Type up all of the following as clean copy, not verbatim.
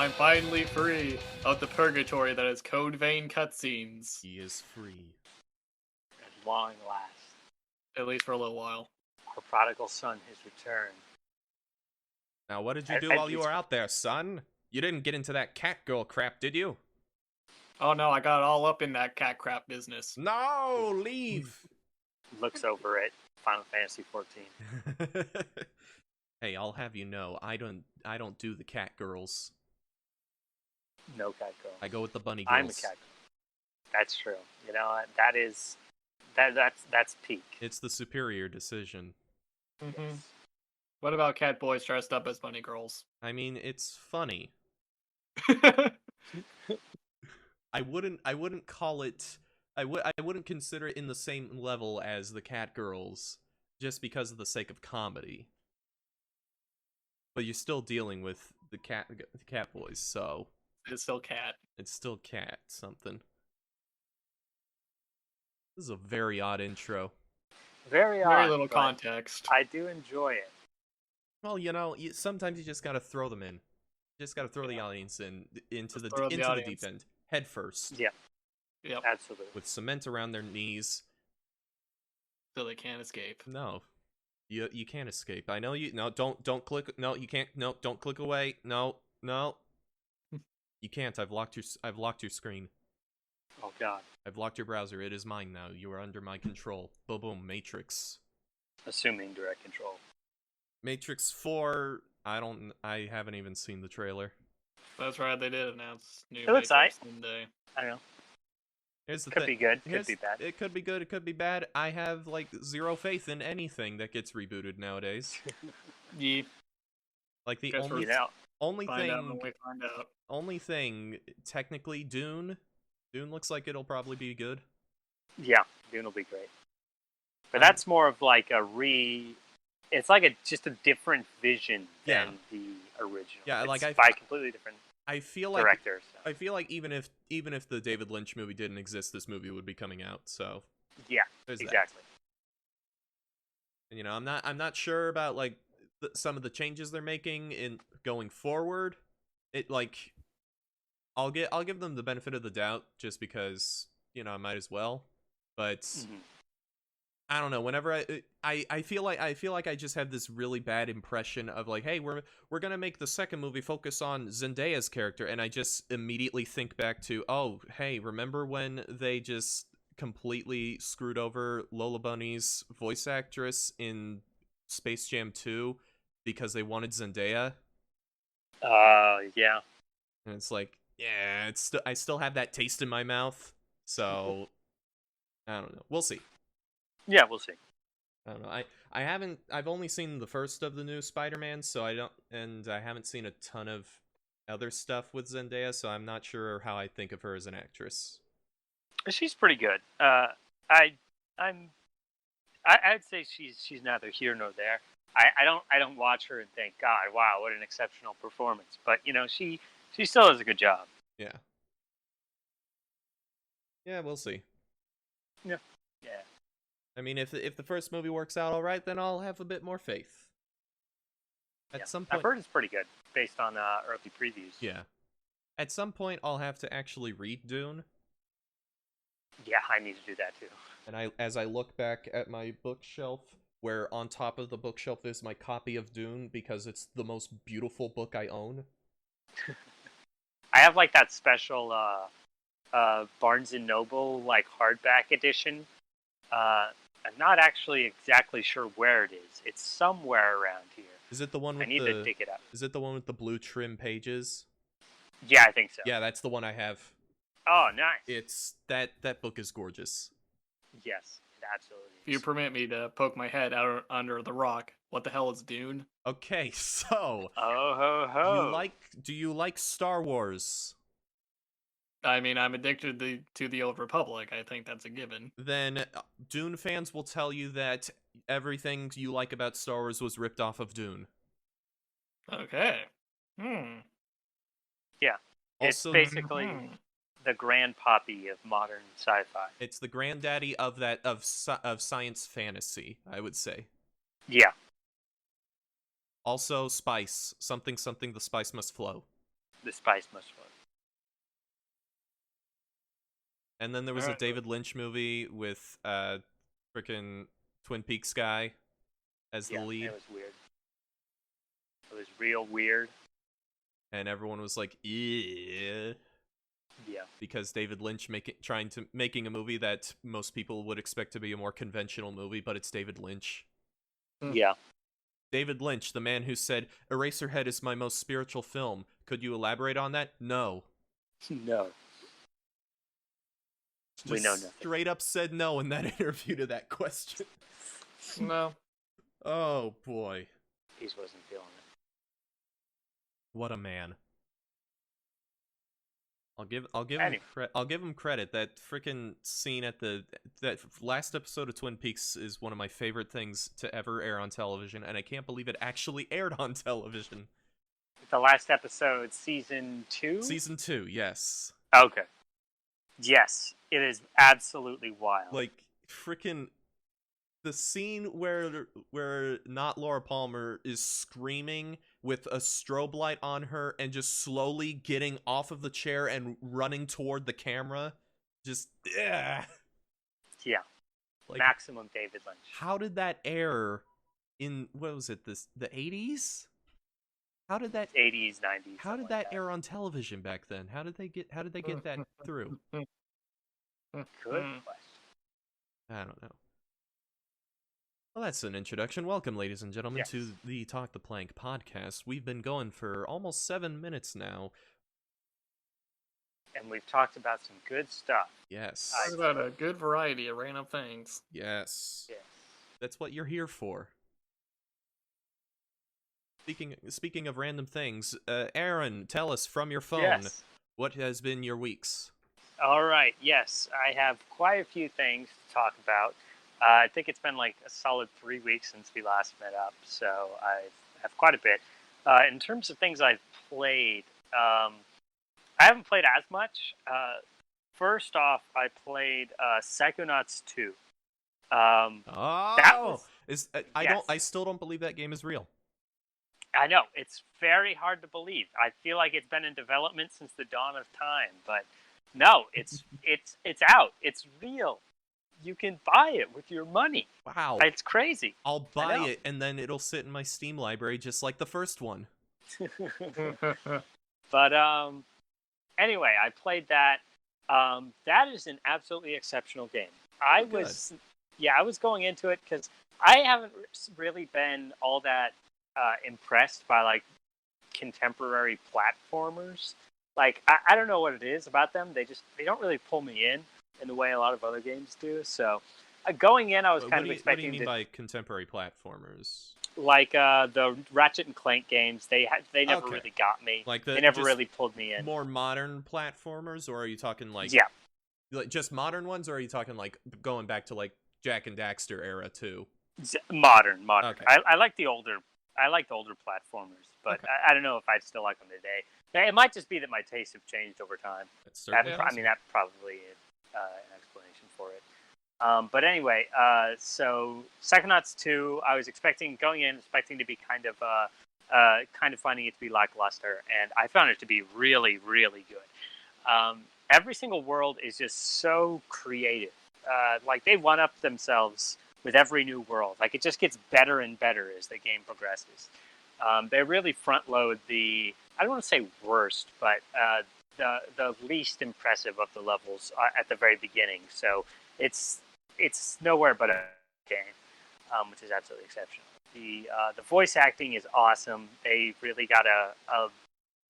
I'm finally free of the purgatory that is Code Vein cutscenes. He is free. At long last, At least for a little while. our prodigal son has returned. Now, what did you do while you were out there, son? You didn't get into that cat girl crap, did you? Oh no, I got all up in that cat crap business. No, leave. Looks over at Final Fantasy 14. Hey, I'll have you know, I don't do the cat girls. No cat girl. I go with the bunny girls. I'm a cat girl. That's true. You know, that's peak. It's the superior decision. Mm-hmm. Yes. What about cat boys dressed up as bunny girls? I mean, it's funny. I wouldn't call it. I wouldn't consider it in the same level as the cat girls, just because of the sake of comedy. But you're still dealing with the cat boys, so It's still cat. it's still cat something. This is a very odd intro. Very odd. Very little but context. I do enjoy it. Well, you know, sometimes you just gotta throw them in. You just gotta throw the audience into the audience. deep end, head first, Yeah. Yep. Absolutely. with cement around their knees. So they can't escape. No, you can't escape. I know you. No, don't click. No, you can't. No, don't click away. No. You can't. I've locked your screen. Oh God. I've locked your browser. It is mine now. You are under my control. Boom, boom. Matrix. Assuming direct control. Matrix 4. I haven't even seen the trailer. That's right, they did announce new It looks Matrix Monday. I don't know. Here's the Could thing. be good. Could be bad. It could be good. It could be bad. I have like zero faith in anything that gets rebooted nowadays. Yeah. Like the Guess only You know. only Find out when thing we find out. only thing technically Dune looks like it'll probably be good. Yeah. Dune will be great. But Um, that's more of like it's like just a different vision Yeah. than the original. Yeah, it's like by completely different I feel like directors. So. I feel like even if the David Lynch movie didn't exist, this movie would be coming out. So Yeah, there's exactly. that. You know, I'm not sure about like some of the changes they're making in going forward. It like I'll give them the benefit of the doubt just because, you know, I might as well. But Mhm. I don't know. Whenever I feel like I just have this really bad impression of like, hey, we're gonna make the second movie focus on Zendaya's character, and I just immediately think back to, oh, hey, remember when they just completely screwed over Lola Bunny's voice actress in Space Jam 2 because they wanted Zendaya? Yeah. And it's like, yeah, I still have that taste in my mouth. So I don't know. We'll see. Yeah, we'll see. I don't know. I've only seen the first of the new Spider-Man, so I haven't seen a ton of other stuff with Zendaya, so I'm not sure how I think of her as an actress. She's pretty good. I'd say she's neither here nor there. I don't watch her and think, God, wow, what an exceptional performance. But you know, she still does a good job. Yeah. Yeah, we'll see. Yeah. I mean, if the first movie works out all right, then I'll have a bit more faith. At some point, I've heard it's pretty good based on early previews. yeah. At some point, I'll have to actually read Dune. Yeah, I need to do that too. And as I look back at my bookshelf, where on top of the bookshelf is my copy of Dune because it's the most beautiful book I own. I have like that special Barnes and Noble like hardback edition. I'm not actually exactly sure where it is. It's somewhere around here. Is it the one with I need to dig it up. Is it the one with the blue trim pages? Yeah, I think so. Yeah, that's the one I have. Oh, nice. It's that book is gorgeous. Yes, it absolutely is. If you permit me to poke my head out under the rock, what the hell is Dune? Okay, so Oh ho ho! do you like Star Wars? I mean, I'm addicted to the Old Republic. I think that's a given. Then Dune fans will tell you that everything you like about Star Wars was ripped off of Dune. Okay. Yeah, Also, it's basically the grand poppy of modern sci-fi. it's the granddaddy of science fantasy, I would say. Yeah, Also, spice. Something, the spice must flow. the spice much fun. And then there was a David Lynch movie with freaking Twin Peaks guy as the lead. It was weird. It was real weird. And everyone was like, yeah. Yeah. Because David Lynch making a movie that most people would expect to be a more conventional movie, but it's David Lynch. Yeah. David Lynch, the man who said, Eraserhead is my most spiritual film. Could you elaborate on that? No. No. Just we know nothing. Straight up said no in that interview to that question. No. Oh, boy. He just wasn't feeling it. What a man. I'll give him credit. That freaking scene at that last episode of Twin Peaks is one of my favorite things to ever air on television, and I can't believe it actually aired on television. The last episode, season 2? Season 2, yes. Okay. Yes, it is absolutely wild. Like freaking the scene where not Laura Palmer is screaming with a strobe light on her and just slowly getting off of the chair and running toward the camera. Just, yeah. Yeah. Like, maximum David Lynch. How did that air in, what was it, the 80s? How did that 80s, 90s? How did that air on television back then? How did they get that through? Good question. I don't know. Well, that's an introduction. Welcome, ladies and gentlemen, to the Talk the Plank podcast. We've been going for almost 7 minutes now. And we've talked about some good stuff. Yes. Talked about a good variety of random things. Yes. That's what you're here for. Speaking of random things, Aaron, tell us from your phone, what has been your weeks? All right, yes. I have quite a few things to talk about. I think it's been like a solid 3 weeks since we last met up, so I have quite a bit. In terms of things I've played, I haven't played as much. First off, I played Psychonauts 2. I still don't believe that game is real. I know, it's very hard to believe. I feel like it's been in development since the dawn of time, but no, it's out. It's real. You can buy it with your money. Wow. It's crazy. I'll buy it, and then it'll sit in my Steam library just like the first one. But anyway, I played that. That is an absolutely exceptional game. I was going into it because I haven't really been all that impressed by like contemporary platformers. Like I don't know what it is about them. They don't really pull me in the way a lot of other games do. So going in, I was kind of expecting. What do you mean by contemporary platformers? Like the Ratchet and Clank games, they never really got me. Like they never really pulled me in. More modern platformers, or are you talking like just modern ones, or are you talking like going back to like Jak and Daxter era too? Modern. Okay. I like the older platformers, but I don't know if I'd still like them today. It might just be that my tastes have changed over time. I mean, that's probably an explanation for it. But anyway, so Psychonauts 2, I was expecting to be kind of finding it to be lackluster, and I found it to be really, really good. Every single world is just so creative. Like they one up themselves with every new world. Like it just gets better and better as the game progresses. They really front load I don't want to say worst, but the least impressive of the levels at the very beginning. So it's nowhere but a game, which is absolutely exceptional. The voice acting is awesome. They really got a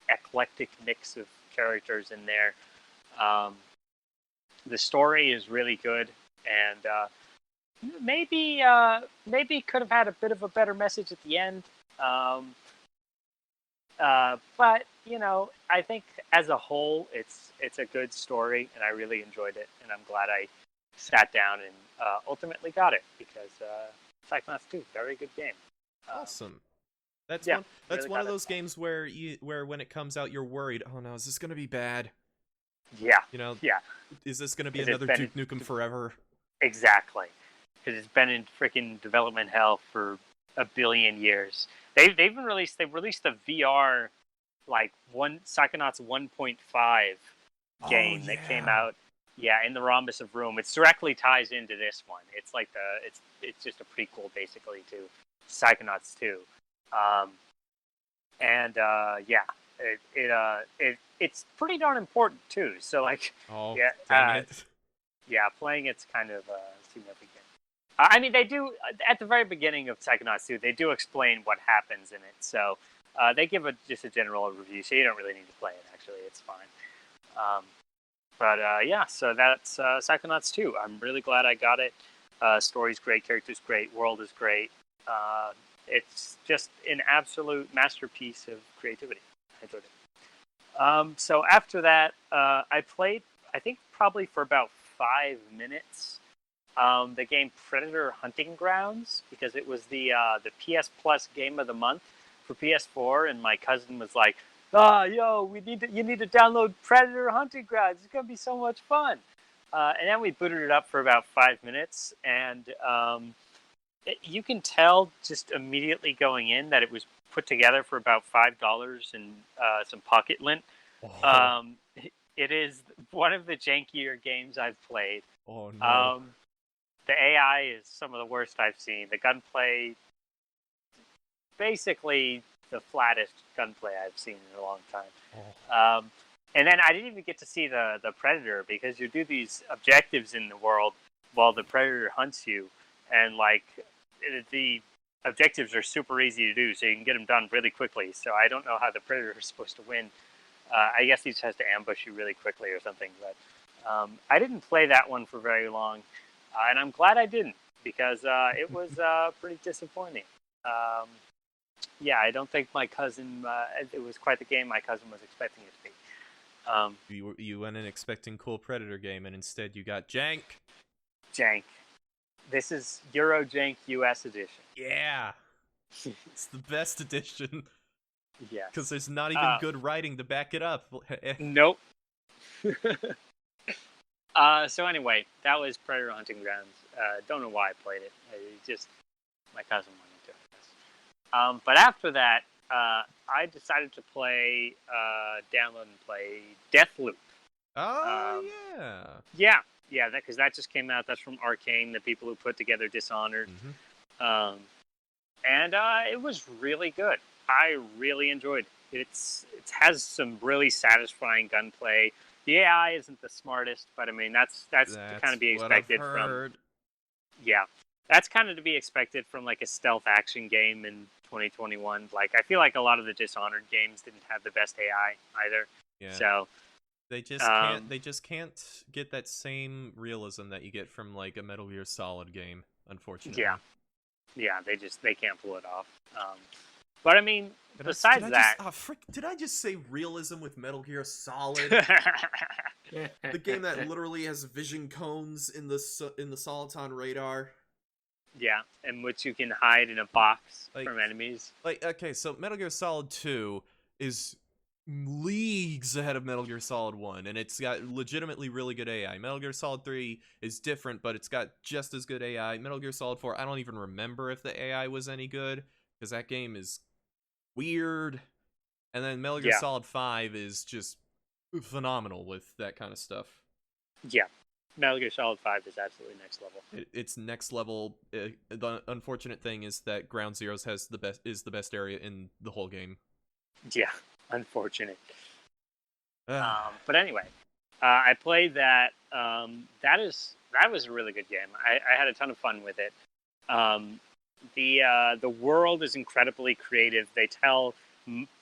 eclectic mix of characters in there. The story is really good, and maybe could have had a bit of a better message at the end. But I think as a whole, it's a good story, and I really enjoyed it, and I'm glad I sat down and ultimately got it because Psychonauts 2, very good game. Awesome. That's really one of those games where when it comes out you're worried. Oh no, is this gonna be bad? Yeah. Is this gonna be another Duke Nukem Forever? Exactly, because it's been in freaking development hell for a billion years. They've released the VR like Psychonauts 1.5 Oh game that came yeah. out. Yeah, in the rhombus of room. It directly ties into this one. It's like it's just a prequel basically to Psychonauts 2. Um, and yeah, it's pretty darn important too. So like, Oh yeah, dang it. yeah, playing it's kind of significant. I mean, they do at the very beginning of Psychonauts 2. They do explain what happens in it, so they give just a general review. So you don't really need to play it. Actually, it's fine. Um, but yeah, so that's Psychonauts 2. I'm really glad I got it. Story's great, characters great, world is great. It's just an absolute masterpiece of creativity. I enjoyed it. So after that, I played, I think probably for about 5 minutes, the game Predator Hunting Grounds, because it was the PS Plus game of the month for PS4, and my cousin was like, yo, you need to download Predator Hunting Grounds. It's gonna be so much fun. And then we booted it up for about 5 minutes, and you can tell just immediately going in that it was put together for about $5 and some pocket lint. Oh, It is one of the jankier games I've played. oh no. The AI is some of the worst I've seen. The gunplay, basically the flattest gunplay I've seen in a long time. Oh. And then I didn't even get to see the predator, because you do these objectives in the world while the predator hunts you, and like the objectives are super easy to do, so you can get them done really quickly. So I don't know how the predator is supposed to win. I guess he just has to ambush you really quickly or something. But I didn't play that one for very long, and I'm glad I didn't, because it was pretty disappointing. Yeah, I don't think my cousin. It was quite the game my cousin was expecting it to be. You went in expecting cool Predator game, and instead you got jank. Jank. This is Euro Jank US edition. Yeah, it's the best edition Yes. because there's not even good writing to back it up. Nope. So anyway, that was Predator Hunting Grounds. Don't know why I played it. Just my cousin wanted to, I guess. But after that, I decided to download and play Deathloop. Oh Yeah, because that just came out. That's from Arcane, the people who put together Dishonored. Mm-hmm. And it was really good. I really enjoyed it. It has some really satisfying gunplay. The AI isn't the smartest, but I mean that's to kind of be expected from. Yeah, that's kind of to be expected from like a stealth action game in 2021. Like I feel like a lot of the Dishonored games didn't have the best AI either. Yeah. So they just can't get that same realism that you get from like a Metal Gear Solid game, unfortunately. Yeah, they can't pull it off. But I mean, besides that, did I just say realism with Metal Gear Solid? The game that literally has vision cones in the Soliton radar. Yeah, in which you can hide in a box from enemies. Like, okay, so Metal Gear Solid 2 is leagues ahead of Metal Gear Solid 1, and it's got legitimately really good AI. Metal Gear Solid 3 is different, but it's got just as good AI. Metal Gear Solid 4, I don't even remember if the AI was any good, because that game is weird. And then Metal Gear Solid 5 is just phenomenal with that kind of stuff. Yeah. Metal Gear Solid 5 is absolutely next level. It's next level. The unfortunate thing is that Ground Zeroes is the best area in the whole game. Yeah, unfortunate. But anyway, I played that. That was a really good game. I had a ton of fun with it. The world is incredibly creative. They tell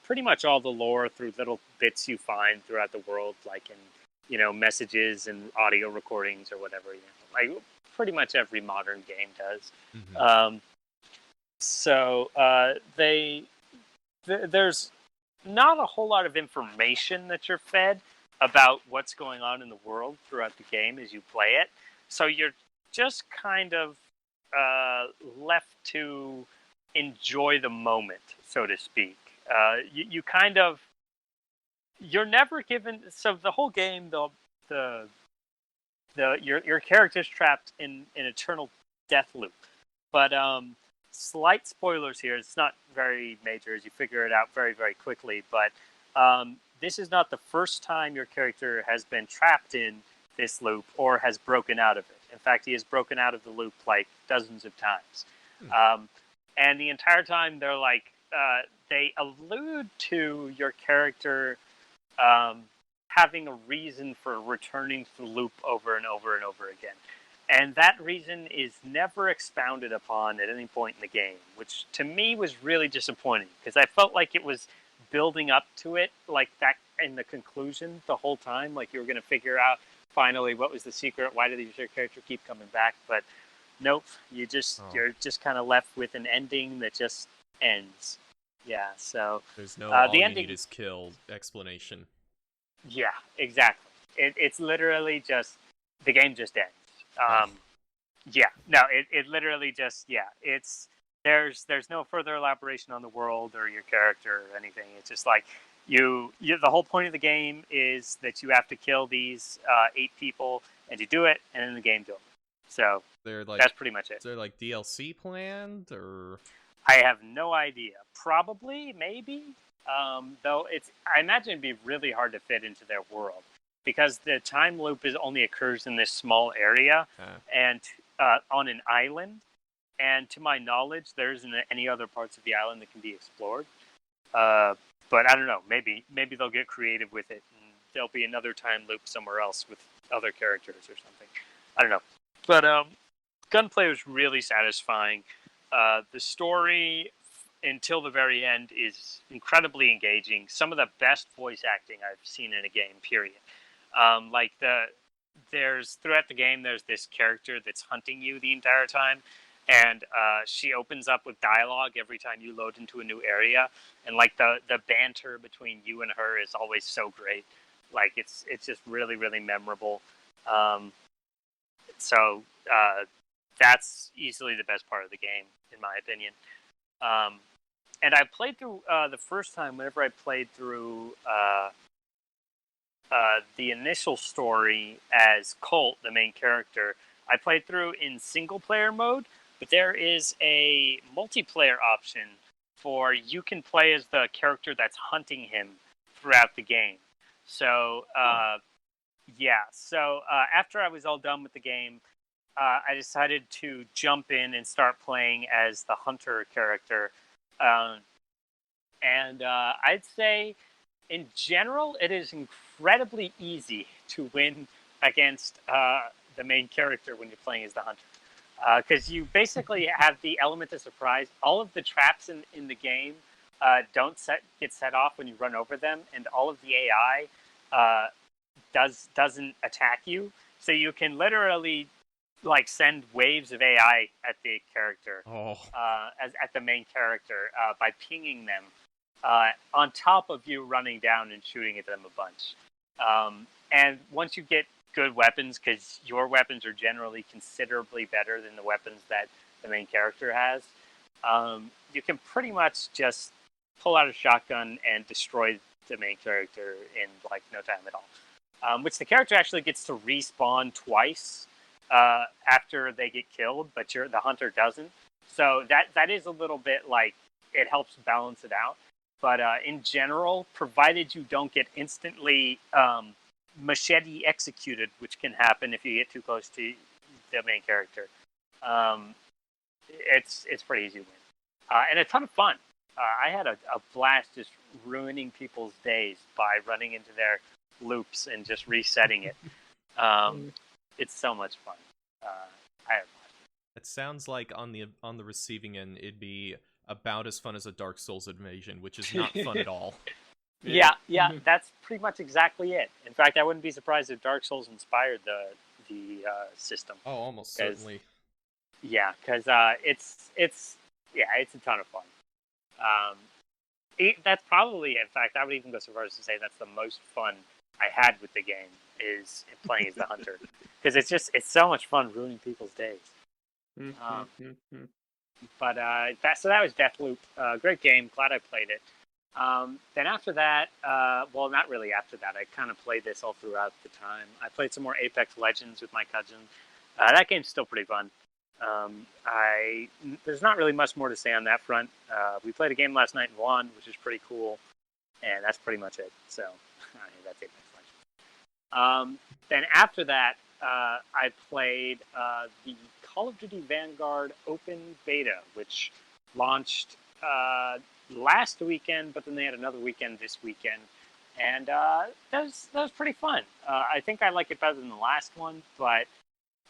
pretty much all the lore through little bits you find throughout the world, like in messages and audio recordings or whatever. Like pretty much every modern game does. Mm-hmm. There's not a whole lot of information that you're fed about what's going on in the world throughout the game as you play it. So you're just kind of left to enjoy the moment, so to speak. You're never given. So the whole game, your character's trapped in an eternal death loop. But slight spoilers here. It's not very major as you figure it out very, very quickly. But this is not the first time your character has been trapped in this loop or has broken out of it. In fact, he has broken out of the loop like dozens of times. And the entire time they're like, they allude to your character having a reason for returning to the loop over and over and over again. And that reason is never expounded upon at any point in the game, which to me was really disappointing because I felt like it was building up to it like that in the conclusion the whole time. Like you were going to figure out finally what was the secret, why did your character keep coming back? But nope, you're just kind of left with an ending that just ends. Yeah, so there's no all the you ending, need is kill explanation. Yeah, exactly. It's literally just the game just ends. Yeah, no, it literally just it's there's no further elaboration on the world or your character or anything. It's just like you the whole point of the game is that you have to kill these 8 people, and you do it, and then the game's over. So that's pretty much it. Is there like DLC planned or? I have no idea. Probably, maybe. Though I imagine it'd be really hard to fit into their world because the time loop only occurs in this small area and on an island. And to my knowledge, there isn't any other parts of the island that can be explored. But I don't know. Maybe they'll get creative with it, and there'll be another time loop somewhere else with other characters or something. I don't know. But gunplay was really satisfying. The story until the very end is incredibly engaging. Some of the best voice acting I've seen in a game, period. Throughout the game, there's this character that's hunting you the entire time, and she opens up with dialogue every time you load into a new area, and like the banter between you and her is always so great. Like it's just really, really memorable. So that's easily the best part of the game, in my opinion. And I played through the first time. Whenever I played through the initial story as Colt, the main character, I played through in single player mode. But there is a multiplayer option for you can play as the character that's hunting him throughout the game. So after I was all done with the game, I decided to jump in and start playing as the hunter character. I'd say, in general, it is incredibly easy to win against the main character when you're playing as the hunter. Because you basically have the element of surprise. All of the traps in the game don't get set off when you run over them, and all of the AI doesn't attack you. So you can literally like send waves of AI at the character, at the main character, by pinging them on top of you running down and shooting at them a bunch. And once you get good weapons, because your weapons are generally considerably better than the weapons that the main character has, you can pretty much just pull out a shotgun and destroy the main character in like no time at all. Which the character actually gets to respawn twice after they get killed, but the hunter doesn't. So that is a little bit like it helps balance it out. But in general, provided you don't get instantly machete executed, which can happen if you get too close to the main character, it's pretty easy to win. And a ton of fun. I had a blast just ruining people's days by running into their loops and just resetting it. It's so much fun. I have fun. It sounds like on the receiving end, it'd be about as fun as a Dark Souls invasion, which is not fun at all. Yeah, that's pretty much exactly it. In fact, I wouldn't be surprised if Dark Souls inspired the system. Oh, almost certainly. Yeah, because it's a ton of fun. That's probably, in fact, I would even go so far as to say that's the most fun I had with the game is playing as the hunter, because it's so much fun ruining people's days. But that was Deathloop. Great game. Glad I played it. Then after that, well, not really after that. I kind of played this all throughout the time. I played some more Apex Legends with my cousin. That game's still pretty fun. There's not really much more to say on that front. We played a game last night and won, which is pretty cool. and that's pretty much it. So that's it. Then after that, I played the Call of Duty Vanguard Open Beta, which launched last weekend, but then they had another weekend this weekend, and that was pretty fun. I think I like it better than the last one, but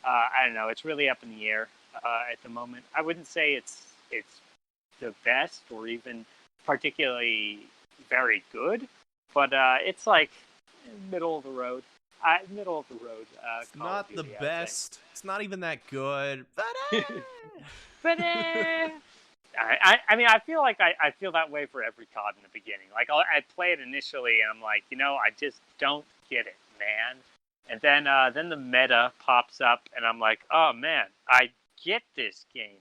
I don't know. It's really up in the air at the moment. I wouldn't say it's the best or even particularly very good, but it's like middle of the road. Middle of the road. It's Call of not the Duty, I would say. best. It's not even that good. But But I mean, I feel like I feel that way for every COD in the beginning. Like I play it initially, and I'm like, I just don't get it, man. And then the meta pops up, and I'm like, oh man, I get this game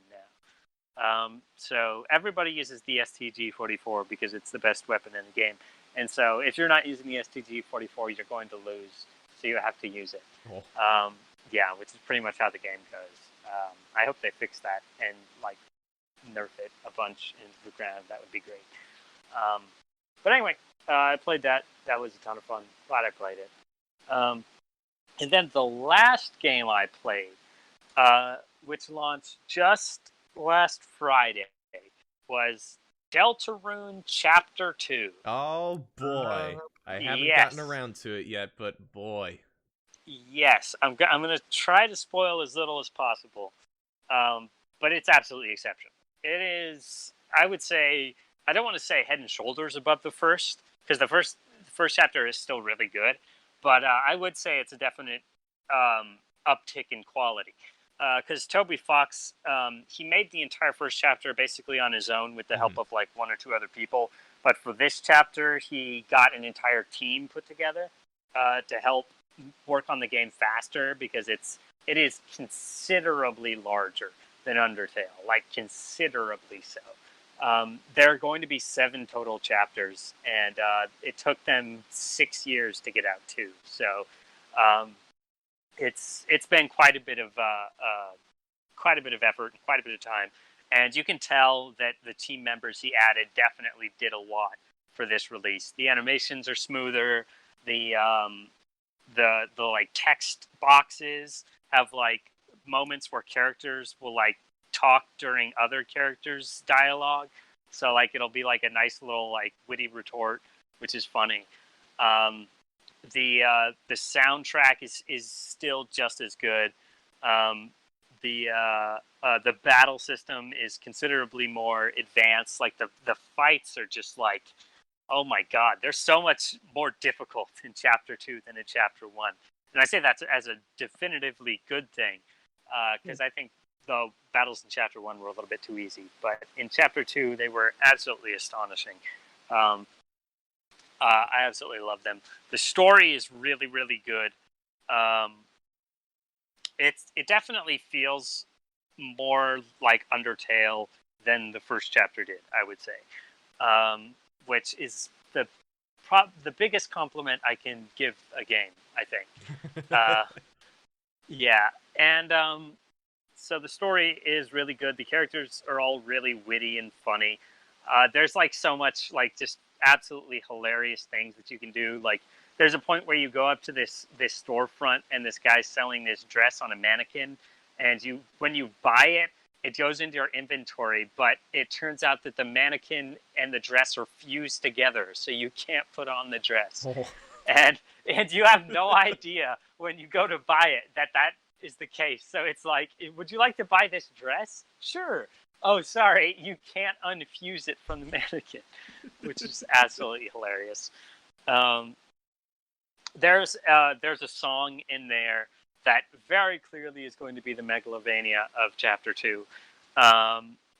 now. So everybody uses the STG-44 because it's the best weapon in the game. And so if you're not using the STG-44, you're going to lose. So you have to use it. oh, Yeah, which is pretty much how the game goes. I hope they fix that and like nerf it a bunch into the ground. That would be great. But anyway, I played that. That was a ton of fun. Glad I played it. And then the last game I played, which launched just last Friday, was Deltarune Chapter 2. oh boy, I haven't Yes. gotten around to it yet, but boy, Yes, I'm going to try to spoil as little as possible, but it's absolutely exceptional. It is, I would say, I don't want to say head and shoulders above the first, because the first chapter is still really good, but I would say it's a definite uptick in quality. Because Toby Fox, he made the entire first chapter basically on his own with the help of like one or two other people. But for this chapter, he got an entire team put together to help work on the game faster because it is considerably larger than Undertale, like considerably so. There are going to be 7 total chapters, and it took them 6 years to get out 2. So it's been quite a bit of effort and quite a bit of time, and you can tell that the team members he added definitely did a lot for this release. The animations are smoother. The like text boxes have like moments where characters will like talk during other characters' dialogue. So like it'll be like a nice little like witty retort, which is funny. The soundtrack is still just as good. The battle system is considerably more advanced. Like the fights are just like, oh my god, they're so much more difficult in Chapter 2 than in Chapter 1. And I say that as a definitively good thing, because I think the battles in Chapter 1 were a little bit too easy. But in Chapter 2, they were absolutely astonishing. I absolutely love them. The story is really, really good. It definitely feels more like Undertale than the first chapter did, I would say. Which is the biggest compliment I can give a game, I think. Yeah, and so the story is really good. The characters are all really witty and funny. There's like so much like just absolutely hilarious things that you can do. Like there's a point where you go up to this storefront and this guy's selling this dress on a mannequin, and when you buy it, it goes into your inventory, but it turns out that the mannequin and the dress are fused together, so you can't put on the dress. oh. And you have no idea when you go to buy it that is the case. So it's like, would you like to buy this dress? Sure. Oh, sorry, you can't unfuse it from the mannequin, which is absolutely hilarious. There's a song in there that very clearly is going to be the Megalovania of Chapter 2.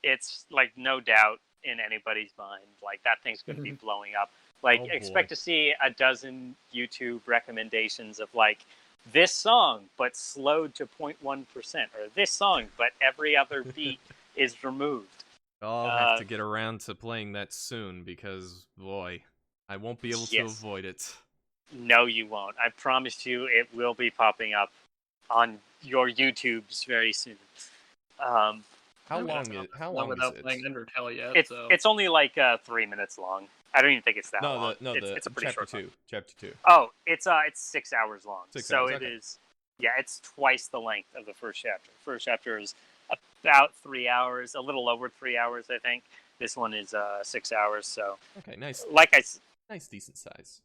It's like no doubt in anybody's mind. Like that thing's going to be blowing up. Like expect to see a dozen YouTube recommendations of like this song but slowed to 0.1%, or this song but every other beat is removed. I'll have to get around to playing that soon because boy, I won't be able to avoid it. No, you won't. I promise you, it will be popping up on your YouTubes very soon. How long is without it? playing Undertale yet. It's only like 3 minutes long. I don't even think it's that No, long. the It's a pretty chapter short one. two. Chapter two. Oh, it's 6 hours long. 6 hours. So it Okay. is. Yeah, it's twice the length of the first chapter. First chapter is about 3 hours, a little over 3 hours, I think. This one is 6 hours. So, Okay, nice, like nice, decent size.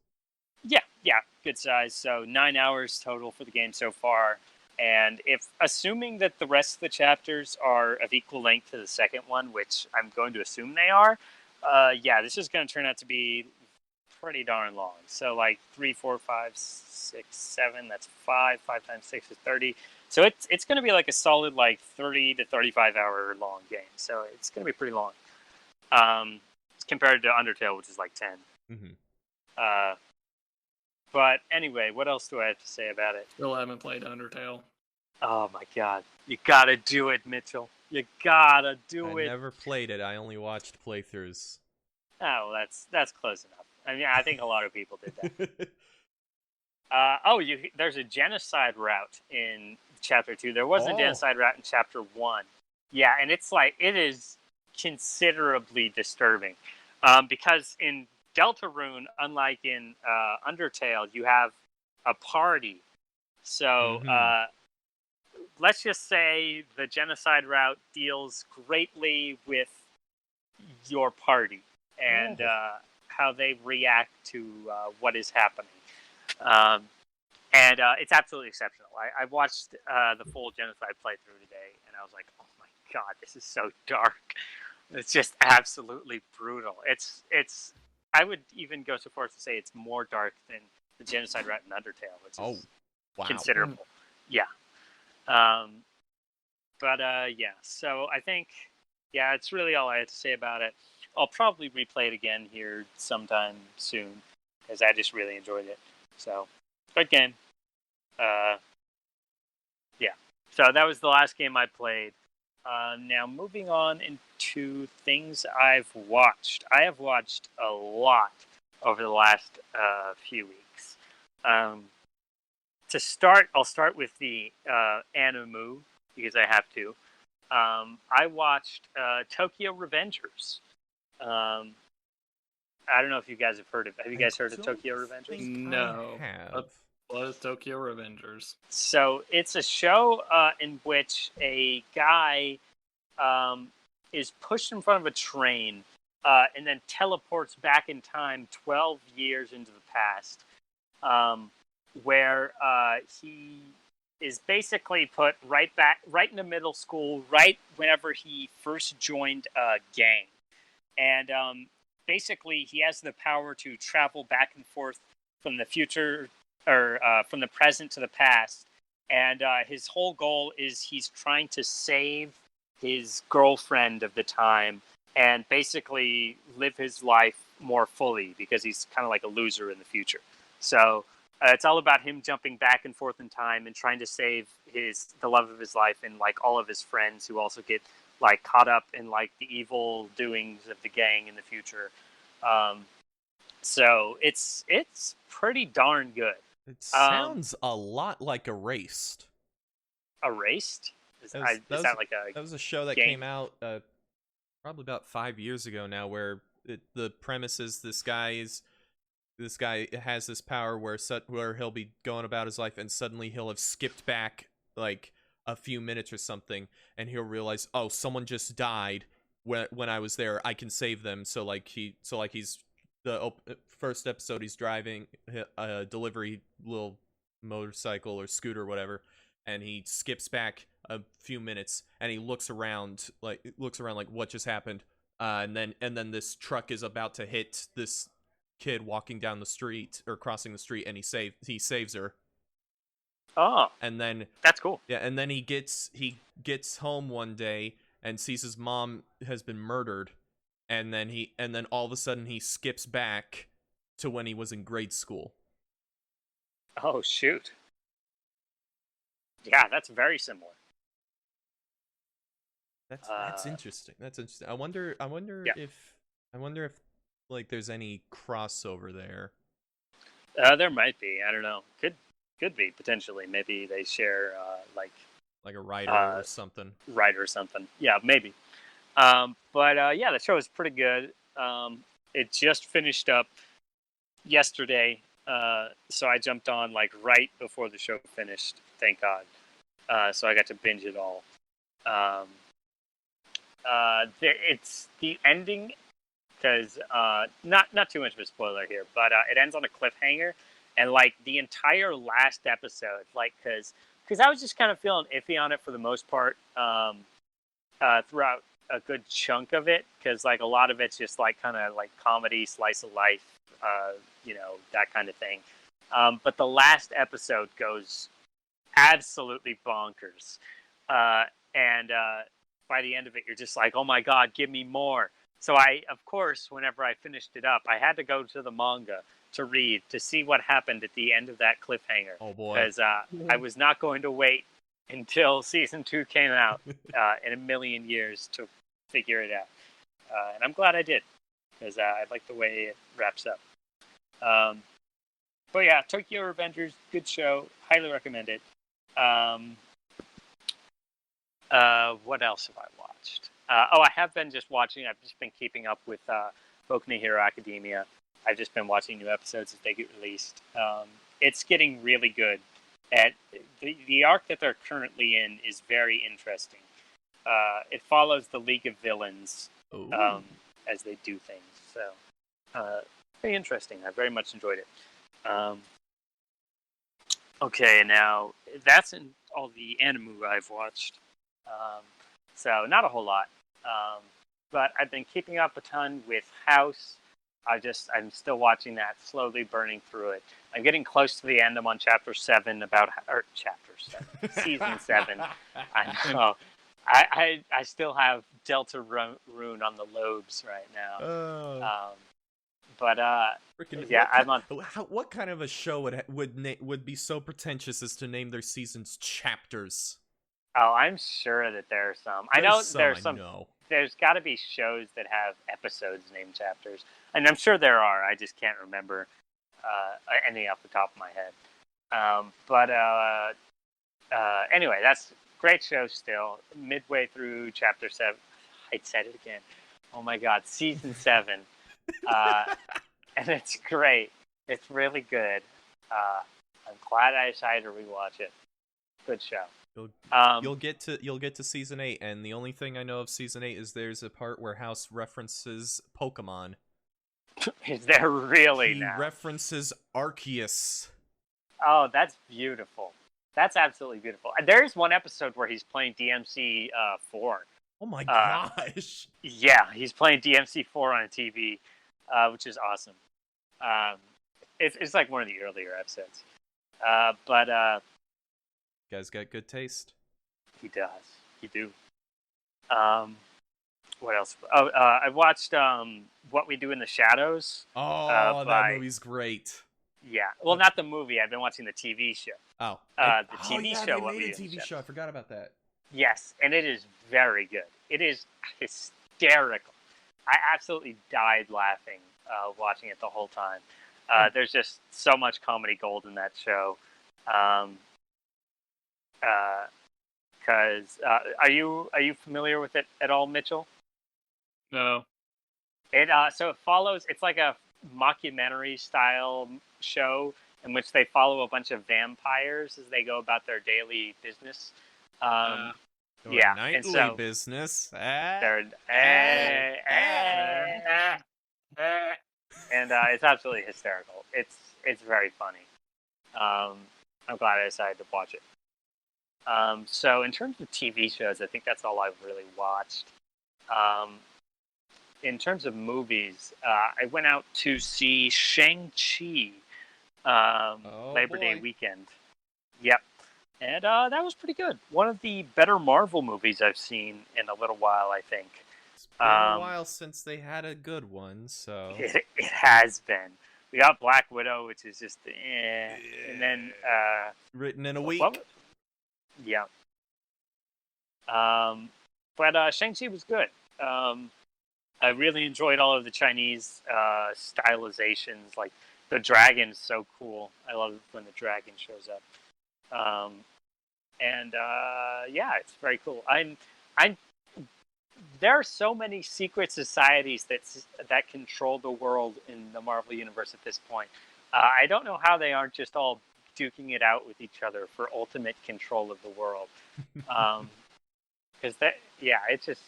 yeah, good size. So 9 hours total for the game so far. And if assuming that the rest of the chapters are of equal length to the second one, which I'm going to assume they are, yeah, this is going to turn out to be pretty darn long. So like 3, 4, 5, 6, 7. That's 5. 5 times 6 is 30. So it's going to be like a solid like 30 to 35 hour long game. So it's going to be pretty long. Compared to Undertale, which is like 10. Mm-hmm. But anyway, what else do I have to say about it? Still haven't played Undertale. Oh my god, you gotta do it, Mitchell. You gotta do I it. never played it. I only watched playthroughs. Oh, well, that's close enough. I mean, I think a lot of people did that. There's a genocide route in chapter 2. There was a genocide route in chapter 1. Yeah, and it is considerably disturbing, because in Deltarune, unlike in Undertale, you have a party. So let's just say the genocide route deals greatly with your party and how they react to what is happening. And it's absolutely exceptional. I watched the full genocide playthrough today, and I was like, "Oh my god, this is so dark! It's just absolutely brutal." It's. I would even go so far as to say it's more dark than the genocide route in Undertale, which is considerable. Yeah. Yeah. So I think, yeah, it's really all I had to say about it. I'll probably replay it again here sometime soon because I just really enjoyed it. So, good game. Yeah. So that was the last game I played. Now moving on into things I've watched. I have watched a lot over the last few weeks. To start, I'll start with the anime because I have to. I watched Tokyo Revengers. I don't know if you guys have heard of it. Have you guys heard of Tokyo Revengers? No. I have. What is Tokyo Revengers? So it's a show in which a guy is pushed in front of a train and then teleports back in time 12 years into the past, where he is basically put right in the middle school, right whenever he first joined a gang. And basically, he has the power to travel back and forth from the future or from the present to the past. And his whole goal is he's trying to save his girlfriend of the time and basically live his life more fully because he's kind of like a loser in the future. So it's all about him jumping back and forth in time and trying to save the love of his life and like all of his friends who also get like caught up in like the evil doings of the gang in the future. So it's pretty darn good. It sounds a lot like Erased. Erased? Is That was a show that game? came out probably about 5 years ago now, where the premise is this guy has this power where he'll be going about his life and suddenly he'll have skipped back like a few minutes or something, and he'll realize, oh, someone just died when I was there. I can save them. So he's the first episode. He's driving a delivery little motorcycle or scooter or whatever, and he skips back a few minutes and he looks around like what just happened, and then this truck is about to hit this kid walking down the street or crossing the street, and he saves her. Oh, and then that's cool. Yeah, and then he gets home one day and sees his mom has been murdered, and then all of a sudden he skips back to when he was in grade school. Oh shoot. Yeah, that's very similar. That's interesting. That's interesting. I wonder if like there's any crossover there. There might be. I don't know. Could be potentially. Maybe they share like a writer or something. Yeah, maybe. But yeah, the show is pretty good. it just finished up yesterday, so I jumped on like right before the show finished. Thank God. So I got to binge it all. Um, it's the ending because not too much of a spoiler here, but it ends on a cliffhanger, and like the entire last episode, like because I was just kind of feeling iffy on it for the most part throughout a good chunk of it, because like a lot of it's just like kind of like comedy, slice of life, that kind of thing. But the last episode goes absolutely bonkers, and by the end of it, you're just like, oh my god, give me more. So I, of course, whenever I finished it up, I had to go to the manga to read to see what happened at the end of that cliffhanger. Oh boy. Because I was not going to wait until season 2 came out in a million years to figure it out. And I'm glad I did, because I like the way it wraps up. But yeah, Tokyo Revengers, good show. Highly recommend it. What else have I watched? I have been just watching. I've just been keeping up with Boku no Hero Academia. I've just been watching new episodes as they get released. It's getting really good. And the arc that they're currently in is very interesting. It follows the League of Villains as they do things. So, very interesting. I very much enjoyed it. Okay, now that's in all the anime I've watched. So not a whole lot. But I've been keeping up a ton with House. I'm still watching that, slowly burning through it. I'm getting close to the end. I'm on chapter 7 season 7. I know. I still have Delta Rune on the lobes right now. But yeah, what kind of a show would be so pretentious as to name their seasons chapters? Oh, I'm sure that there are some. I know there's some. No. There's got to be shows that have episodes named chapters, and I'm sure there are. I just can't remember any off the top of my head. Anyway, that's a great show still. Midway through chapter 7. I said it again. Oh my God, season 7. And it's great. It's really good. I'm glad I decided to rewatch it. Good show. You'll get to season 8, and the only thing I know of season 8 is there's a part where House references Pokemon. Is there really? He references Arceus. Oh, that's beautiful. That's absolutely beautiful. There's one episode where he's playing DMC 4. Oh my gosh. Yeah, he's playing DMC 4 on a TV, which is awesome. It's like one of the earlier episodes. Guy's got good taste. He does. He do. What else? I watched What We Do in the Shadows. Oh, that movie's great. Yeah. Well, not the movie. I've been watching the TV show. Oh. The TV show. They made a TV show. I forgot about that. Yes, and it is very good. It is hysterical. I absolutely died laughing watching it the whole time. There's just so much comedy gold in that show. Because are you familiar with it at all, Mitchell? No. So it follows. It's like a mockumentary style show in which they follow a bunch of vampires as they go about their daily business. Nightly business. And it's absolutely hysterical. It's very funny. I'm glad I decided to watch it. So in terms of TV shows, I think that's all I've really watched. In terms of movies, I went out to see Shang-Chi Labor Day weekend. Yep. And that was pretty good. One of the better Marvel movies I've seen in a little while, I think. It's been a while since they had a good one, so... It has been. We got Black Widow, which is just and then... written in a week. Yeah. But Shang-Chi was good. I really enjoyed all of the Chinese stylizations. Like, the dragon is so cool. I love when the dragon shows up. Yeah, it's very cool. I'm there are so many secret societies that control the world in the Marvel universe at this point. I don't know how they aren't just all duking it out with each other for ultimate control of the world. Because it's just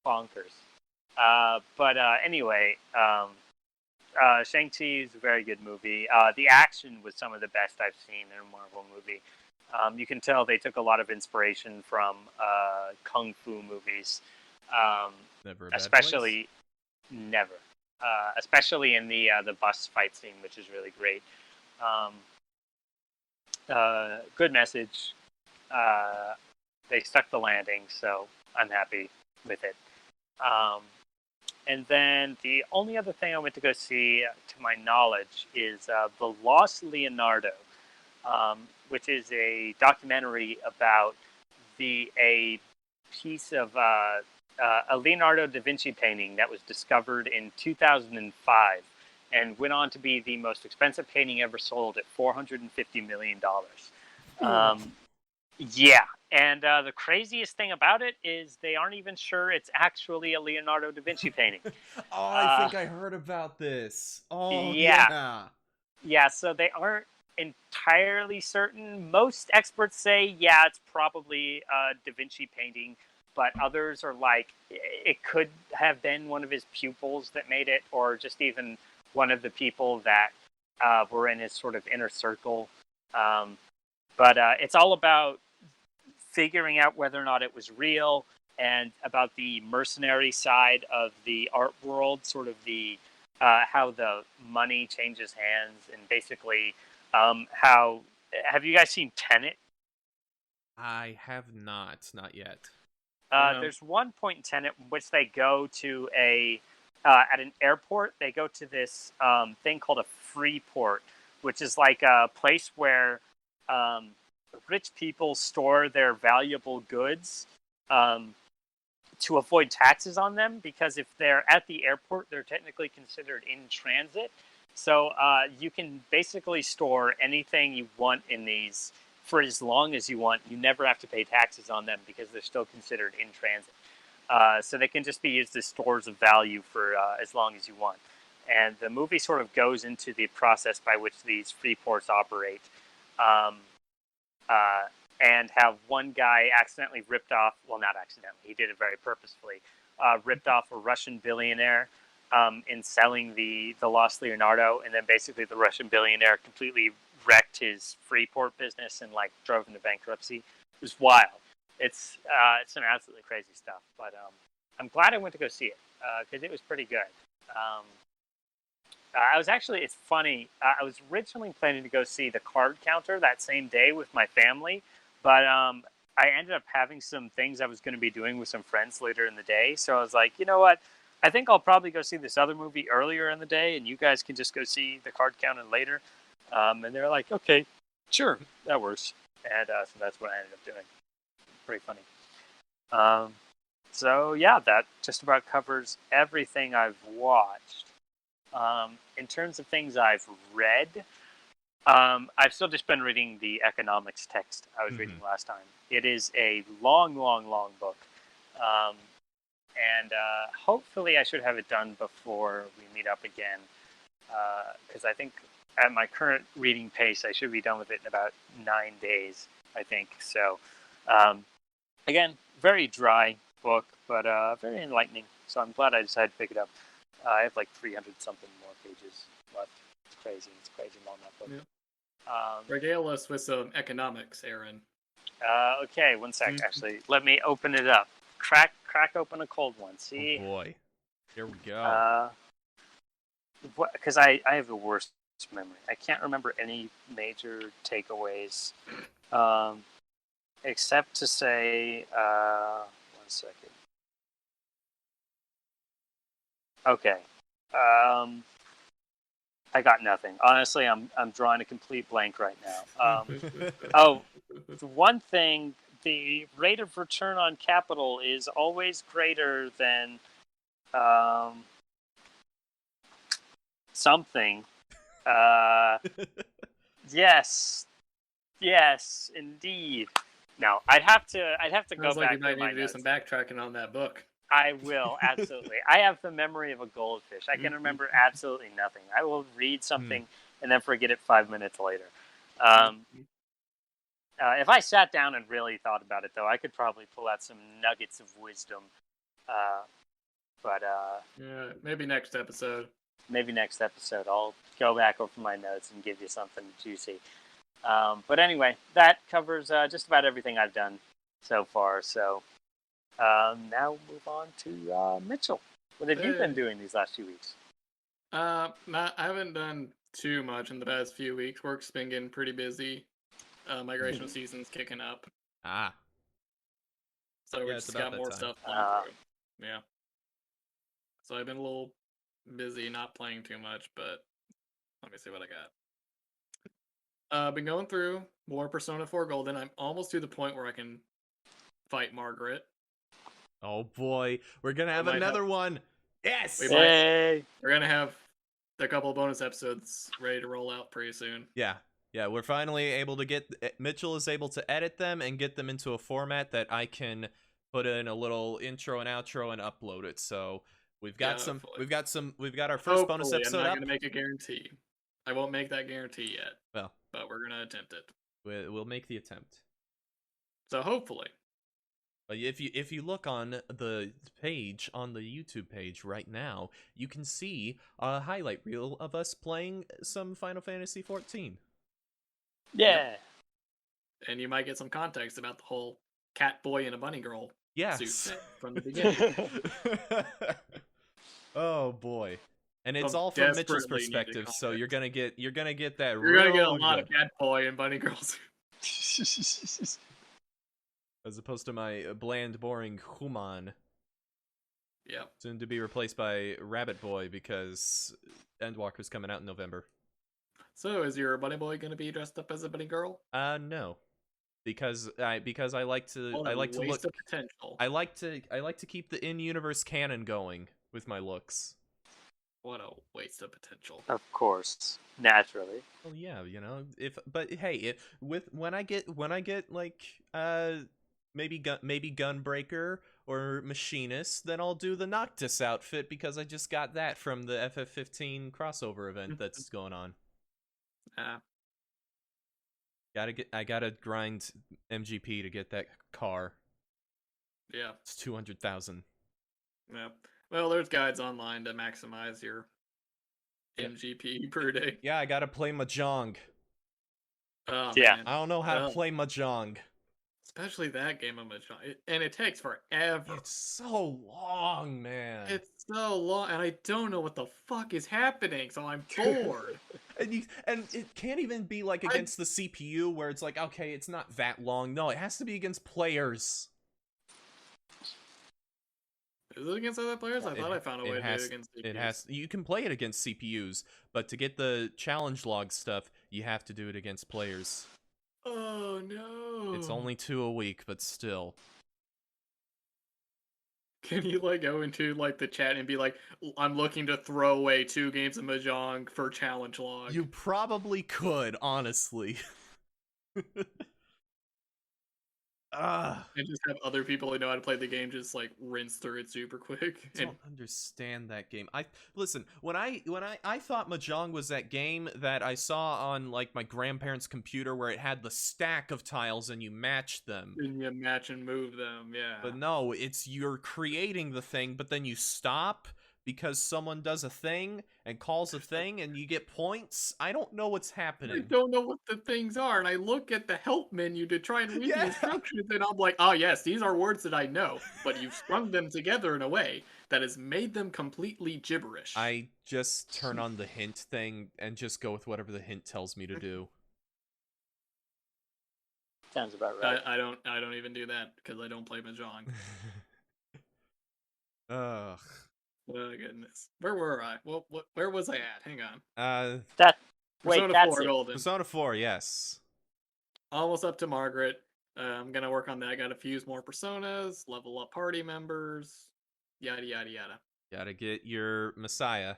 bonkers. But anyway, Shang-Chi is a very good movie. The action was some of the best I've seen in a Marvel movie. You can tell they took a lot of inspiration from kung fu movies. Never a bad Especially never, especially in the bus fight scene, which is really great. Good message. They stuck the landing, so I'm happy with it. And then the only other thing I went to go see, to my knowledge, is The Lost Leonardo, which is a documentary about a piece of a Leonardo da Vinci painting that was discovered in 2005 and went on to be the most expensive painting ever sold at $450 million. Yeah, and the craziest thing about it is they aren't even sure it's actually a Leonardo da Vinci painting. Oh, I think I heard about this. Oh, yeah. Yeah, so they aren't entirely certain. Most experts say, yeah, it's probably a Da Vinci painting, but others are like, it could have been one of his pupils that made it, or just even one of the people that were in his sort of inner circle. But it's all about figuring out whether or not it was real, and about the mercenary side of the art world, sort of the how the money changes hands, and basically how. Have you guys seen Tenet? I have not yet. There's one point in Tenet in which they go to at an airport. They go to this thing called a free port, which is like a place where rich people store their valuable goods to avoid taxes on them, because if they're at the airport, they're technically considered in transit. So you can basically store anything you want in these for as long as you want. You never have to pay taxes on them because they're still considered in transit. So they can just be used as stores of value for as long as you want. And the movie sort of goes into the process by which these free ports operate. And how one guy accidentally ripped off, well, not accidentally, he did it very purposefully, ripped off a Russian billionaire in selling the Lost Leonardo, and then basically the Russian billionaire completely wrecked his Freeport business and like drove into bankruptcy. It was wild. It's some absolutely crazy stuff, but I'm glad I went to go see it because it was pretty good. I was actually, it's funny, I was originally planning to go see The Card Counter that same day with my family, but I ended up having some things I was going to be doing with some friends later in the day, so I was like, you know what, I think I'll probably go see this other movie earlier in the day, and you guys can just go see The Card Counter later. And they're like, okay, sure, that works. And so that's what I ended up doing. Pretty funny. So yeah, that just about covers everything I've watched. In terms of things I've read, I've still just been reading the economics text I was reading last time. It is a long, long, long book. And hopefully I should have it done before we meet up again. Because I think at my current reading pace, I should be done with it in about 9 days, I think. So, again, very dry book, but very enlightening. So I'm glad I decided to pick it up. I have like 300-something more pages left. It's crazy. It's crazy long, that book. Yeah. Regale us with some economics, Aaron. Okay, one sec, actually. Let me open it up. Crack open a cold one. See? Oh boy. Here we go. Because I have the worst memory. I can't remember any major takeaways. Except to say, 1 second. Okay. I got nothing. Honestly, I'm drawing a complete blank right now. The one thing, the rate of return on capital is always greater than something. Yes, indeed. No, I'd have to Sounds go like back you might to my need to do notes. some backtracking on that book. I will, absolutely. I have the memory of a goldfish. I can remember absolutely nothing. I will read something and then forget it 5 minutes later. If I sat down and really thought about it, though, I could probably pull out some nuggets of wisdom. But Yeah, maybe next episode. maybe next episode I'll go back over my notes and give you something juicy. But anyway, that covers just about everything I've done so far. So now we'll move on to Mitchell. What have you been doing these last few weeks? I haven't done too much in the past few weeks. Work's been getting pretty busy. Migration season's kicking up. So we just got more stuff going through. Yeah. So I've been a little busy, not playing too much, but let me see what I got. I've been going through more Persona 4 Golden. I'm almost to the point where I can fight Margaret. Oh boy, we're gonna have another one. Yes! Hey! We're gonna have a couple of bonus episodes ready to roll out pretty soon. Yeah, we're finally able to get... Mitchell is able to edit them and get them into a format that I can put in a little intro and outro and upload it. So we've got we've got our first bonus episode I'm not up. gonna make a guarantee. I won't make that guarantee yet. Well, but we're gonna attempt it. We'll make the attempt. So hopefully. But if you look on the page, on the YouTube page right now, you can see a highlight reel of us playing some Final Fantasy XIV. Yeah. Yep. And you might get some context about the whole cat boy and a bunny girl suit from the beginning. Oh boy. And it's all from Mitchell's perspective, so you're gonna get that. You're gonna get a lot of cat boy and bunny girls. As opposed to my bland, boring Human. Yeah. Soon to be replaced by Rabbit Boy because Endwalker's coming out in November. So is your bunny boy gonna be dressed up as a bunny girl? No. Because I like to waste of potential. I like to keep the in-universe canon going with my looks. What a waste of potential. Of course, naturally. Well, yeah, you know, but hey, when I get like maybe Gunbreaker or Machinist, then I'll do the Noctis outfit because I just got that from the FF15 crossover event that's going on. I gotta grind MGP to get that car. Yeah. It's 200,000. Yeah. Well, there's guides online to maximize your MGP per day. Yeah, I gotta play Mahjong. Oh, yeah. Man. I don't know how to play Mahjong. Especially that game of Mahjong. And it takes forever. It's so long, man. It's so long, and I don't know what the fuck is happening, so I'm bored. and it can't even be like against the CPU where it's like, okay, it's not that long. No, it has to be against players. Is it against other players? I thought I found a way to do it against CPUs. You can play it against CPUs, but to get the challenge log stuff, you have to do it against players. Oh no! It's only 2 a week, but still. Can you like go into like the chat and be like, I'm looking to throw away 2 games of Mahjong for challenge log? You probably could, honestly. And just have other people who know how to play the game just like rinse through it super quick. I don't understand that game. Listen, when I thought Mahjong was that game that I saw on like my grandparents' computer where it had the stack of tiles and you match them. And you match and move them, yeah. But no, it's you're creating the thing, but then you stop because someone does a thing and calls a thing and you get points. I don't know what's happening. I don't know what the things are, and I look at the help menu to try and read the instructions, and I'm like, oh yes, these are words that I know, but you've strung them together in a way that has made them completely gibberish. I just turn on the hint thing and just go with whatever the hint tells me to do. Sounds about right. I don't even do that because I don't play Mahjong. Ugh. Oh goodness, where were I? Well, where was I at? Hang on. Wait, that's 4 Golden. Persona 4, yes. Almost up to Margaret. I'm gonna work on that. Got to fuse more personas, level up party members, yada yada yada. Gotta get your Messiah.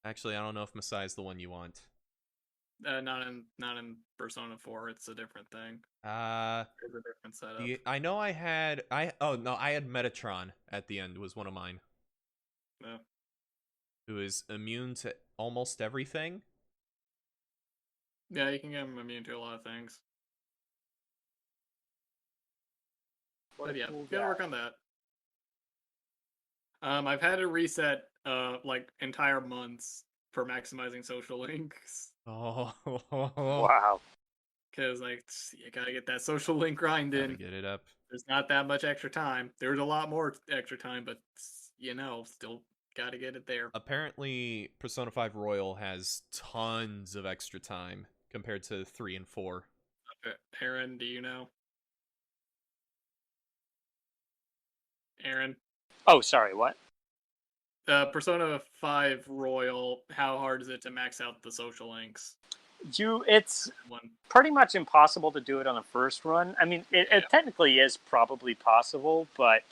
Actually, I don't know if Messiah's the one you want. Not in Persona 4. It's a different thing. It's a different setup. I know I had I had Metatron at the end was one of mine. No. Who is immune to almost everything. Yeah, you can get him immune to a lot of things. But yeah, gotta work on that. I've had to reset like entire months for maximizing social links. Oh, Wow. Because like you gotta get that social link grind in. Gotta get it up. There's not that much extra time. There's a lot more extra time, but still gotta get it there. Apparently, Persona 5 Royal has tons of extra time compared to 3 and 4. Aaron, do you know? Aaron? Oh, sorry, what? Persona 5 Royal, how hard is it to max out the social links? It's pretty much impossible to do it on the first run. I mean, it technically is probably possible, but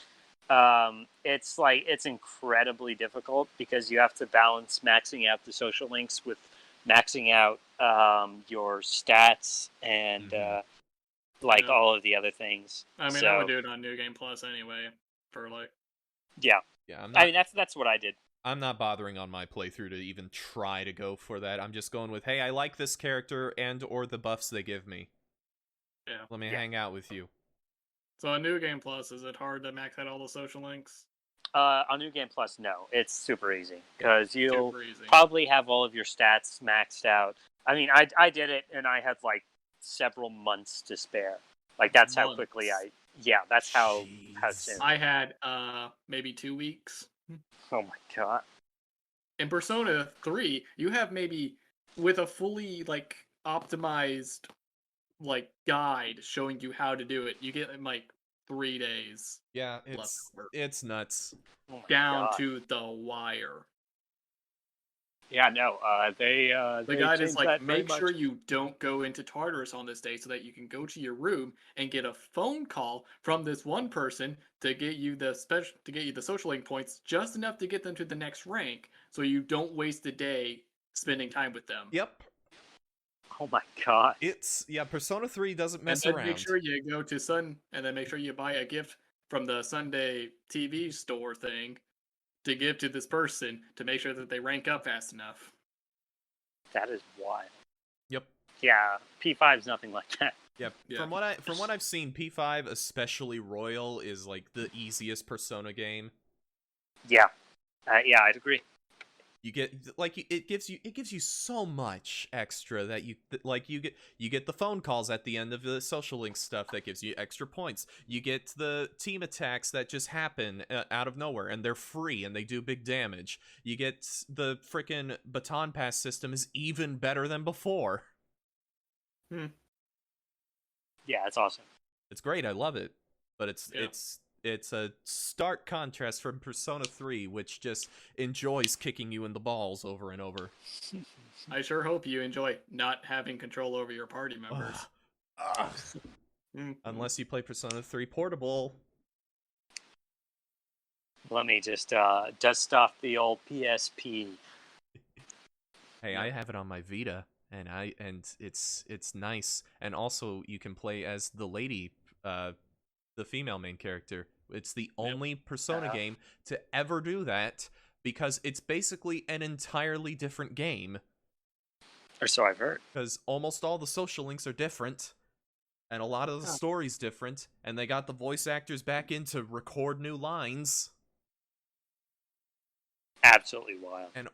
it's incredibly difficult because you have to balance maxing out the social links with maxing out your stats and all of the other things. I mean, I would do it on New Game Plus anyway. For like, yeah. I mean, that's what I did. I'm not bothering on my playthrough to even try to go for that. I'm just going with, hey, I like this character and or the buffs they give me. Yeah. Let me hang out with you. So on New Game Plus, is it hard to max out all the social links? On New Game Plus, no. It's super easy because you'll probably have all of your stats maxed out. I mean, I did it and I had like several months to spare. Like that's how quickly that's how soon. I had maybe 2 weeks. Oh my god. In Persona 3, you have maybe with a fully like optimized like guide showing you how to do it, you get in like 3 days. Yeah, it's nuts. Oh down to the wire. Yeah, no, the guide is like, make sure you don't go into Tartarus on this day so that you can go to your room and get a phone call from this one person to get you the social link points just enough to get them to the next rank so you don't waste a day spending time with them. Yep. Oh my god. Persona 3 doesn't mess and then around. Make sure you go to and then make sure you buy a gift from the Sunday TV store thing to give to this person to make sure that they rank up fast enough. That is wild. Yep. Yeah, P5's nothing like that. Yep. Yeah. From what I've seen, P5, especially Royal, is like the easiest Persona game. Yeah. I'd agree. You get like it gives you so much extra that you get the phone calls at the end of the social link stuff that gives you extra points. You get the team attacks that just happen out of nowhere and they're free and they do big damage. You get the freaking baton pass system is even better than before. Yeah, it's awesome. It's great. I love it, but it's a stark contrast from Persona 3, which just enjoys kicking you in the balls over and over. I sure hope you enjoy not having control over your party members. Unless you play Persona 3 Portable. Let me just dust off the old PSP. Hey, I have it on my Vita, and it's nice. And also, you can play as the lady, the female main character. It's the only Persona game to ever do that because it's basically an entirely different game. Or so I've heard. Because almost all the social links are different, and a lot of the story's different, and they got the voice actors back in to record new lines. Absolutely wild. And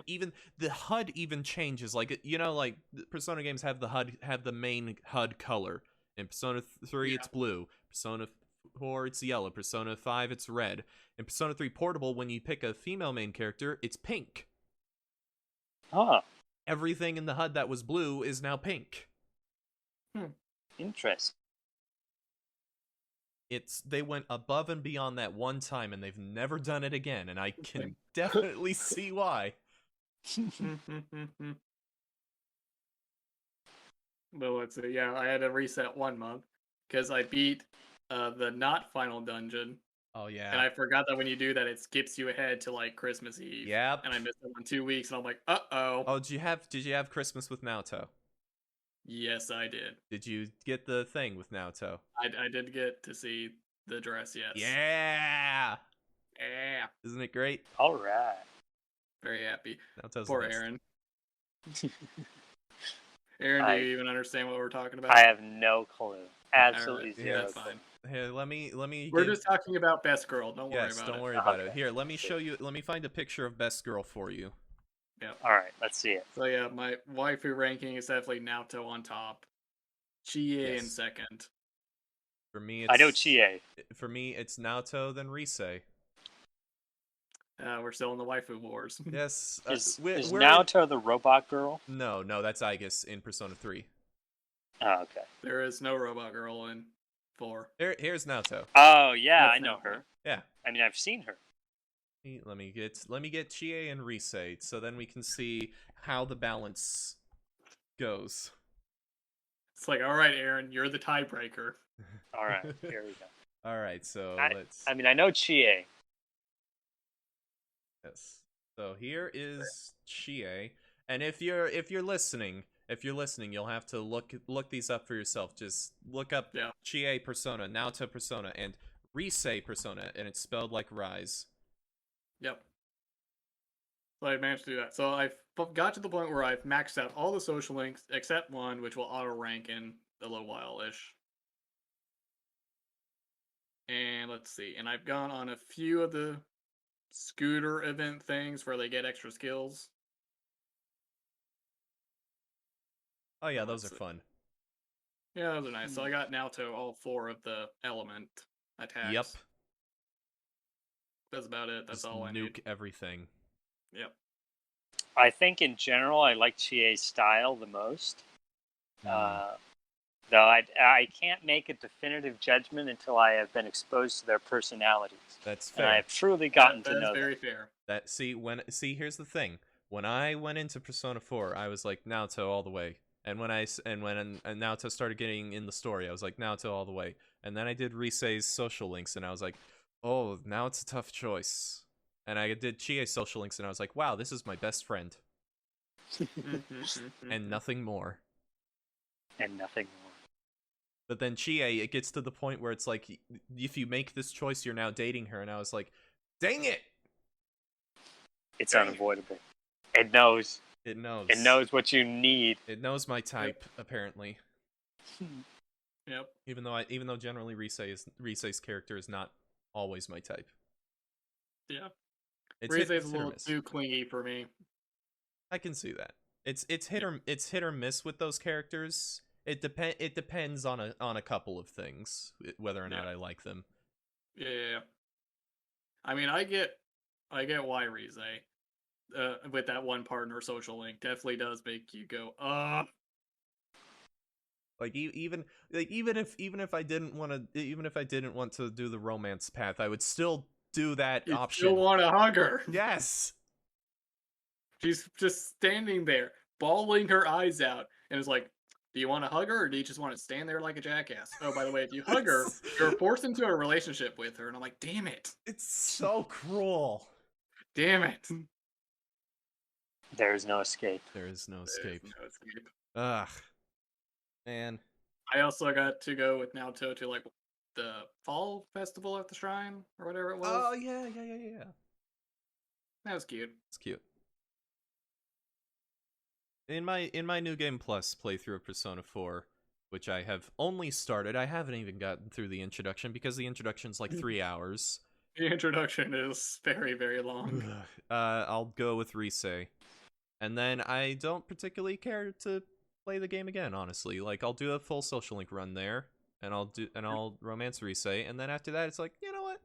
even the HUD even changes. Like like Persona games have the main HUD color. In Persona 3, it's blue. Persona 4, it's yellow. Persona 5, it's red. In Persona 3 Portable, when you pick a female main character, it's pink. Everything in the HUD that was blue is now pink. Interesting. They went above and beyond that one time, and they've never done it again, and I can definitely see why. But let's see. Yeah, I had to reset 1 month because I beat the not final dungeon. Oh yeah. And I forgot that when you do that, it skips you ahead to like Christmas Eve. Yep. And I missed it on 2 weeks, and I'm like, uh-oh. Oh, did you have Christmas with Naoto? Yes, I did. Did you get the thing with Naoto? I did get to see the dress, yes. Yeah! Yeah. Isn't it great? All right. Very happy. Naoto's Poor the best. Aaron. Aaron, do you even understand what we're talking about? I have no clue. Absolutely Right. zero. That's fine. Here, let me We're just talking about Best Girl. Don't worry Yes, about don't it. worry about Okay. it. Here, let me show you. Let me find a picture of Best Girl for you. Yeah. All right, let's see it. So yeah, my waifu ranking is definitely Naoto on top, Chie in Yes. second. For me, it's I know Chie. For me, it's Naoto, then Rise. We're still in the waifu wars. Yes. Is we're Naoto the robot girl? No, that's Aegis in Persona 3. Oh, okay. There is no robot girl in 4. Here's Naoto. Oh yeah, That's I know Naoto. her. Yeah. I mean, I've seen her. Let me get Chie and Rise, so then we can see how the balance goes. It's like, all right, Aaron, you're the tiebreaker. All right, here we go. All right, so let's. I mean, I know Chie. Yes. So here is Chie, and if you're listening, you'll have to look these up for yourself. Just look up Chie persona, Naoto persona, and Rise persona, and it's spelled like Rise. Yep. So I managed to do that. So I got to the point where I've maxed out all the social links except one, which will auto rank in a little while-ish. And let's see. And I've gone on a few of the scooter event things where they get extra skills. Oh yeah, those are fun. Yeah, those are nice. So I got Naoto all 4 of the element attacks. Yep. That's about it. That's Just all I nuke need. everything. Yep. I think in general, I like Chie's style the most. Though I can't make a definitive judgment until I have been exposed to their personalities. That's fair. And I have truly gotten to know That is very them. fair. Here's the thing. When I went into Persona 4, I was like Naoto all the way. And when Naoto started getting in the story, I was like Naoto all the way. And then I did Rise's social links, and I was like, oh, now it's a tough choice. And I did Chie's social links, and I was like, wow, this is my best friend. And nothing more. And nothing more. But then Chie, it gets to the point where it's like, if you make this choice, you're now dating her. And I was like, dang it! It's unavoidable. It knows. It knows. It knows what you need. It knows my type, apparently. Yep. Even though generally Rise's character is not always my type. Yeah. It's Rise's hit a little or miss. too clingy for me. I can see that. It's hit or miss with those characters. It depends on a couple of things, whether or not I like them. Yeah. I mean, I get why Rise, with that one partner social link, definitely does make you go, Like even if I didn't want to do the romance path, I would still do that option. You still want to hug her. Yes. She's just standing there, bawling her eyes out, and it's like, do you want to hug her, or do you just want to stand there like a jackass? Oh, by the way, if you hug her, you're forced into a relationship with her, and I'm like, damn it. It's so cruel. Damn it. There is no escape. There is no escape. There is no escape. Ugh. Man. I also got to go with Naoto to like the fall festival at the shrine or whatever it was. Oh yeah. That was cute. It's cute. In my New Game Plus playthrough of Persona 4, which I have only started, I haven't even gotten through the introduction because the introduction's like 3 hours. The introduction is very, very long. I'll go with Rise. And then I don't particularly care to play the game again, honestly. Like, I'll do a full social link run there, and I'll romance Rise, and then after that it's like, you know what?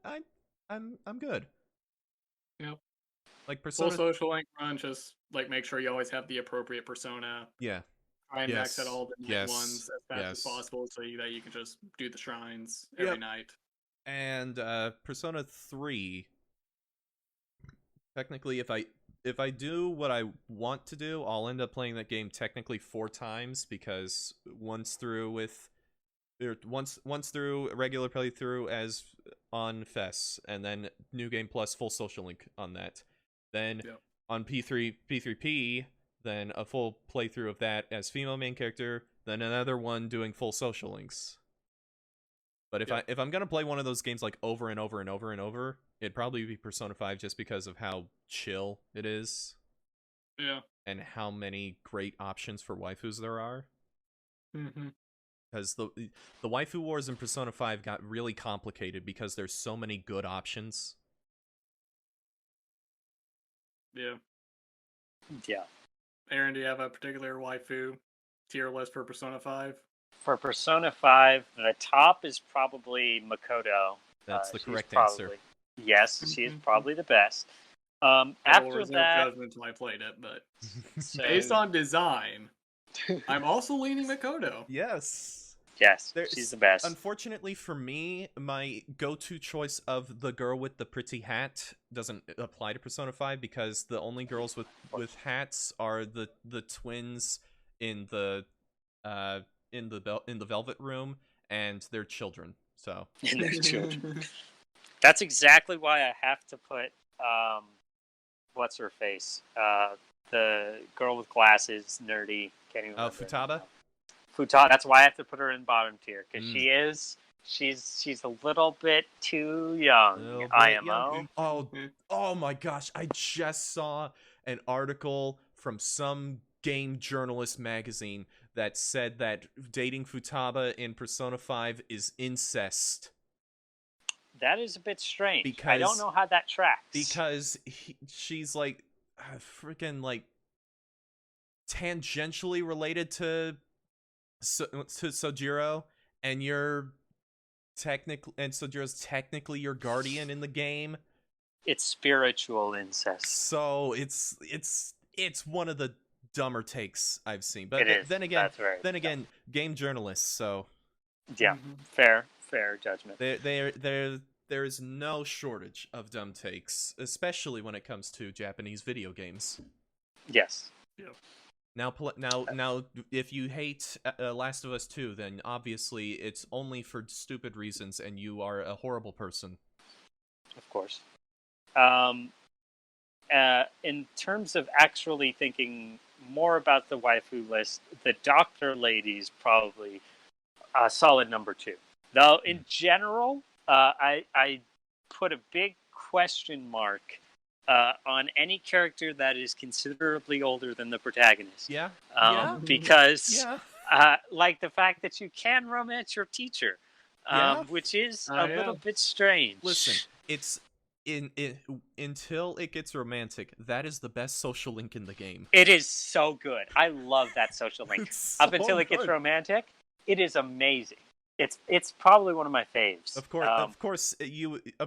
I'm good. Yep. Like Persona Full social link run, just like make sure you always have the appropriate persona. Yeah. Try and max out all the night ones as fast Yes. as possible so that you can just do the shrines every night. And Persona 3, technically if I do what I want to do, I'll end up playing that game technically 4 times, because once through a regular playthrough as on FES, and then New Game Plus full social link on that. Then on P3P, then a full playthrough of that as female main character, then another one doing full social links. But if I'm gonna play one of those games like over and over and over and over, it'd probably be Persona 5 just because of how chill it is. Yeah. And how many great options for waifus there are. Because the waifu wars in Persona 5 got really complicated because there's so many good options. Yeah. Yeah. Aaron, do you have a particular waifu tier list for Persona 5? For Persona 5, the top is probably Makoto. That's the correct probably, answer. Yes, she is probably the best. I After will reserve that, judgment until I played it, but so, based on design, I'm also leaning Makoto. Yes. Yes, she's the best. Unfortunately for me, my go-to choice of the girl with the pretty hat doesn't apply to Persona 5 because the only girls with hats are the twins in the Velvet Room and their children. So And their children. That's exactly why I have to put what's her face? The girl with glasses, nerdy. Can't even remember. Futaba. Futaba. That's why I have to put her in bottom tier because she's a little bit too young. IMO. Oh my gosh! I just saw an article from some game journalist magazine that said that dating Futaba in Persona 5 is incest. That is a bit strange. I don't know how that tracks. Because she's like freaking like tangentially related to Sojiro, and Sojiro's technically your guardian in the game. It's spiritual incest. So it's one of the dumber takes I've seen. But then again, game journalists. So yeah, fair judgment. There is no shortage of dumb takes, especially when it comes to Japanese video games. Yes. Yeah. Now, if you hate Last of Us 2, then obviously it's only for stupid reasons, and you are a horrible person. Of course. In terms of actually thinking more about the waifu list, the doctor lady's probably a solid number 2. Though in general, I put a big question mark on any character that is considerably older than the protagonist. Because like the fact that you can romance your teacher, which is a little bit strange. Listen, it's until it gets romantic, that is the best social link in the game. It is so good. I love that social link. Up until it gets romantic, it is amazing. It's probably one of my faves. Of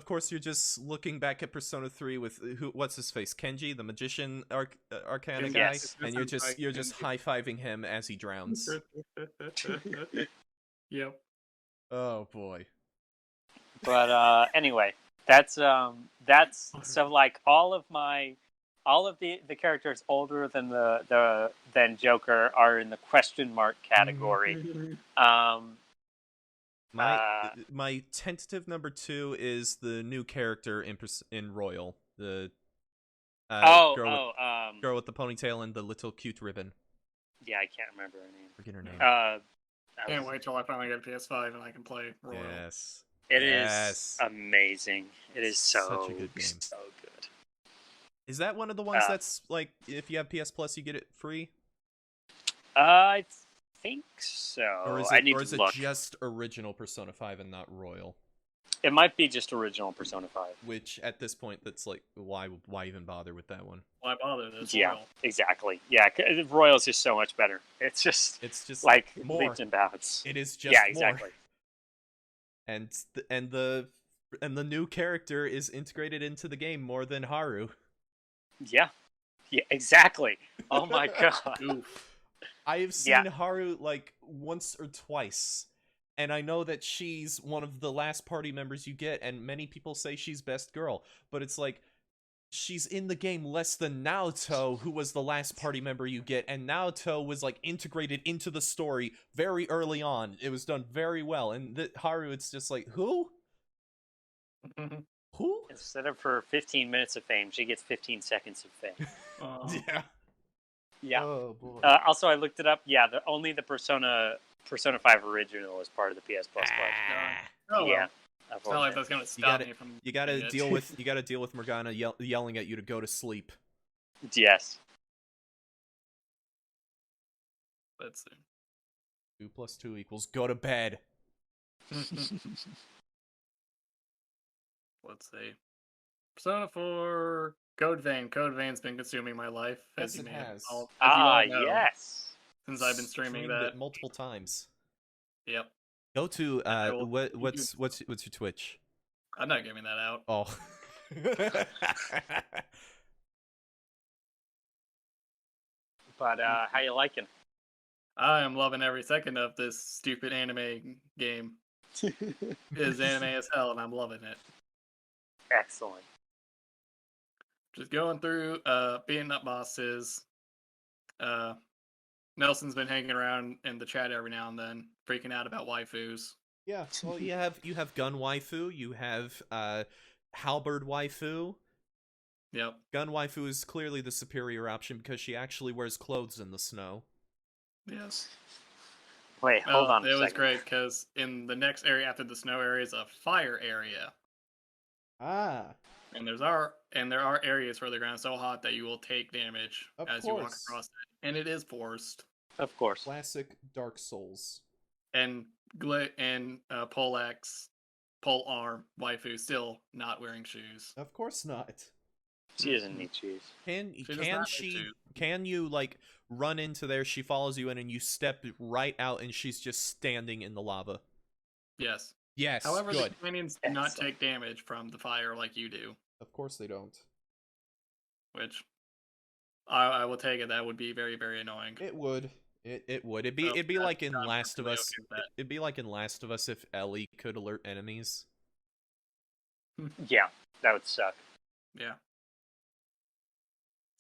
course, you're just looking back at Persona 3 with what's his face, Kenji, the magician Arcana guy, and you're just high-fiving him as he drowns. Yep. Oh boy. But anyway, that's so like all of the characters older than than Joker are in the question mark category. My tentative number 2 is the new character in Royal, the girl with the ponytail and the little cute ribbon. Yeah, I can't remember her name. Forget her name. Can't wait till I finally get a PS5 and I can play Royal. Yes. It is amazing. It is such a good game. So good. Is that one of the ones that's like if you have PS Plus you get it free? I think so. Or is it just original Persona 5 and not Royal? It might be just original Persona 5. Which at this point, that's like, why even bother with that one? Why bother? That's yeah, Royal. Exactly. Yeah, Royal's just so much better. It's just like more. leaps and bounds. It is just exactly. And the new character is integrated into the game more than Haru. Yeah, exactly. Oh my god. I have seen Haru like once or twice, and I know that she's one of the last party members you get, and many people say she's best girl, but it's like, she's in the game less than Naoto, who was the last party member you get, and Naoto was like integrated into the story very early on. It was done very well, and Haru, it's just like, who? Who? Instead of her 15 minutes of fame, she gets 15 seconds of fame. Yeah. Oh boy. Also, I looked it up. Yeah, only the Persona 5 original is part of the PS Plus collection. Oh Yeah. well. It's not like that's gonna stop me from. You gotta doing deal it. with you gotta deal with Morgana yelling at you to go to sleep. Yes. Let's see. 2 + 2 = go to bed. Let's see. Persona 4 Code Vein. Code Vein's been consuming my life, Yes, it has. as you all know, Yes. since I've been streaming Streamed that it multiple times. Yep. Go to what's your Twitch? I'm not giving that out. Oh. But how you liking? I am loving every second of this stupid anime game. It is anime as hell, and I'm loving it. Excellent. Just going through, beating up bosses. Nelson's been hanging around in the chat every now and then, freaking out about waifus. Yeah, well, you have gun waifu, you have halberd waifu. Yep. Gun waifu is clearly the superior option because she actually wears clothes in the snow. Yes. Wait, hold on a second. It was great because in the next area after the snow area is a fire area. Ah. And there are areas where the ground is so hot that you will take damage as you walk across it, and it is forced. Of course. Classic Dark Souls. And Poleaxe, polearm waifu still not wearing shoes. Of course not. She doesn't need shoes. Can you like run into there? She follows you in, and you step right out, and she's just standing in the lava. Yes. Yes. However, good. the companions do not take damage from the fire like you do. Of course they don't. Which I will take it. That would be very, very annoying. It would. It would. It'd be like in Last of Us. It'd be like in Last of Us if Ellie could alert enemies. Yeah, that would suck. Yeah.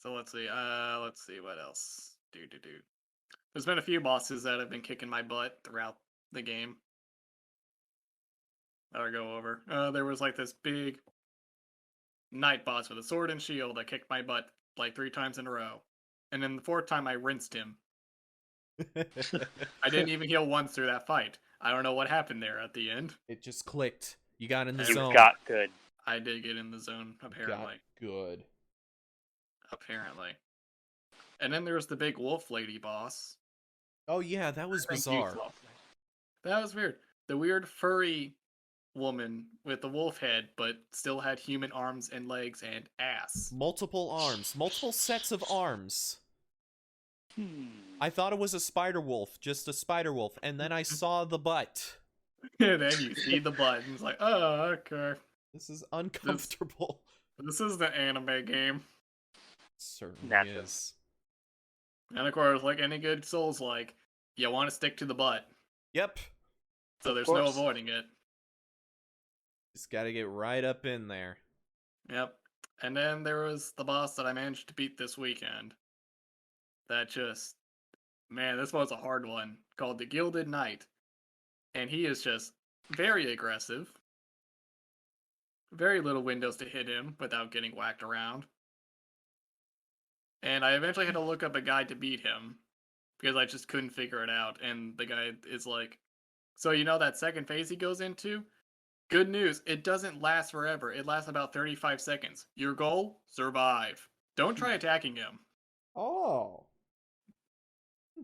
So let's see. Let's see what else. There's been a few bosses that have been kicking my butt throughout the game. I'll go over. There was like this big night boss with a sword and shield that kicked my butt like 3 times in a row. And then the 4th time I rinsed him. I didn't even heal once through that fight. I don't know what happened there at the end. It just clicked. You got in the zone. You got good. I did get in the zone, apparently. Got good. Apparently. And then there was the big wolf lady boss. Oh yeah, that was bizarre. That was weird. The weird furry woman with the wolf head, but still had human arms and legs and ass. Multiple arms. Multiple sets of arms. I thought it was a spider wolf, just a spider wolf, and then I saw the butt. And then you see the butt, and it's like, oh, okay. This is uncomfortable. This is the anime game. Certainly is. And of course, like any good Souls-like, you want to stick to the butt. Yep. So there's no avoiding it. Just gotta get right up in there. Yep. And then there was the boss that I managed to beat this weekend. That just... Man, this was a hard one. Called the Gilded Knight. And he is just very aggressive. Very little windows to hit him without getting whacked around. And I eventually had to look up a guide to beat him. Because I just couldn't figure it out. And the guy is like, so you know that second phase he goes into? Good news, it doesn't last forever. It lasts about 35 seconds. Your goal? Survive. Don't try attacking him. Oh.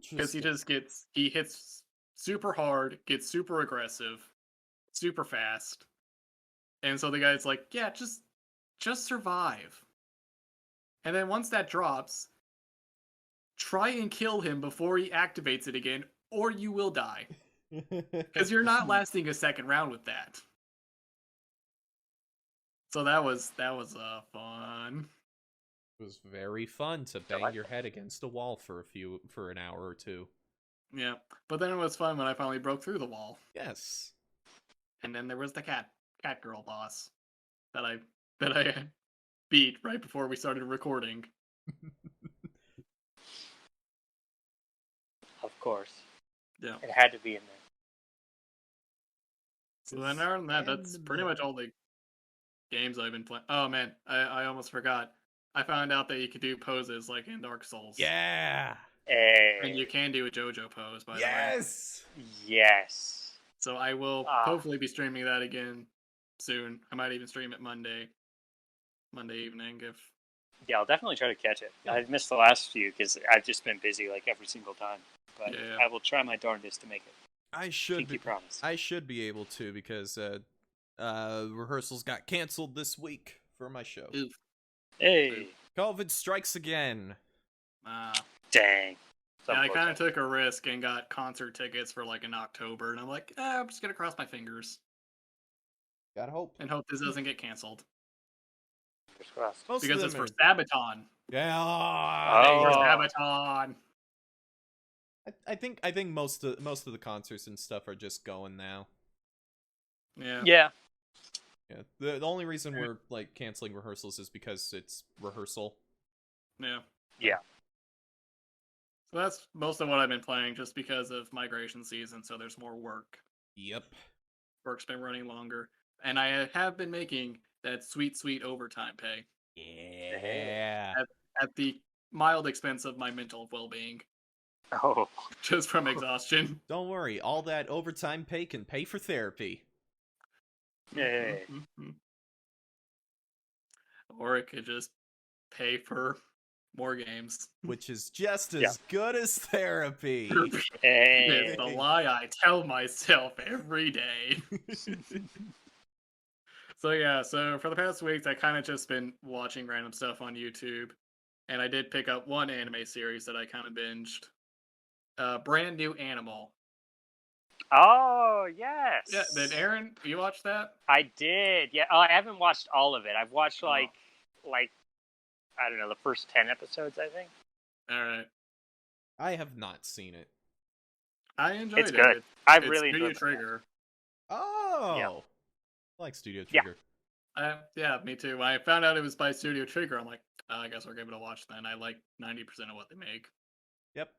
Because he hits super hard, gets super aggressive, super fast. And so the guy's like, yeah, just survive. And then once that drops, try and kill him before he activates it again, or you will die. Because you're not lasting a second round with that. So that was fun. It was very fun to bang your head against a wall for an hour or two. Yeah, but then it was fun when I finally broke through the wall. Yes. And then there was the cat girl boss that I beat right before we started recording. Of course. Yeah. It had to be in there. So then other than that, that's pretty much all the games I've been playing. Oh man, I almost forgot. I found out that you could do poses like in Dark Souls. Yeah. And you can do a JoJo pose, by the way. Yes. Yes. So I will hopefully be streaming that again soon. I might even stream it Monday evening if. Yeah, I'll definitely try to catch it. Yeah. I've missed the last few because I've just been busy like every single time. But Yeah. I will try my darndest to make it. I should be. Promise. I should be able to because rehearsals got canceled this week for my show. Oof. Hey. COVID strikes again. Dang. Yeah, I kind of took a risk and got concert tickets for like in October, and I'm like, I'm just gonna cross my fingers. Gotta hope. And hope this doesn't get canceled. Most because it's for Sabaton. Yeah. For Sabaton. I think most of the concerts and stuff are just going now. Yeah. Yeah. Yeah. The only reason we're like canceling rehearsals is because it's rehearsal. Yeah. Yeah. So that's most of what I've been playing, just because of migration season. So there's more work. Yep. Work's been running longer, and I have been making that sweet overtime pay. Yeah. At the mild expense of my mental well-being. Oh. Just from exhaustion. Don't worry, all that overtime pay can pay for therapy. Yay. Or it could just pay for more games. Which is just as good as therapy. It's the lie I tell myself every day. So for the past weeks, I kind of just been watching random stuff on YouTube. And I did pick up one anime series that I kind of binged. Brand New Animal. Oh, yes. Yeah, did Aaron, you watch that? I did. Yeah. Oh, I haven't watched all of it. I've watched like I don't know, the first 10 episodes, I think. All right. I have not seen it. I enjoyed it. It's good. I really Studio enjoyed Trigger. Oh. Yeah. I like Studio Trigger. Yeah, me too. When I found out it was by Studio Trigger, I'm like, I guess I'll give it a watch then. I like 90% of what they make. Yep.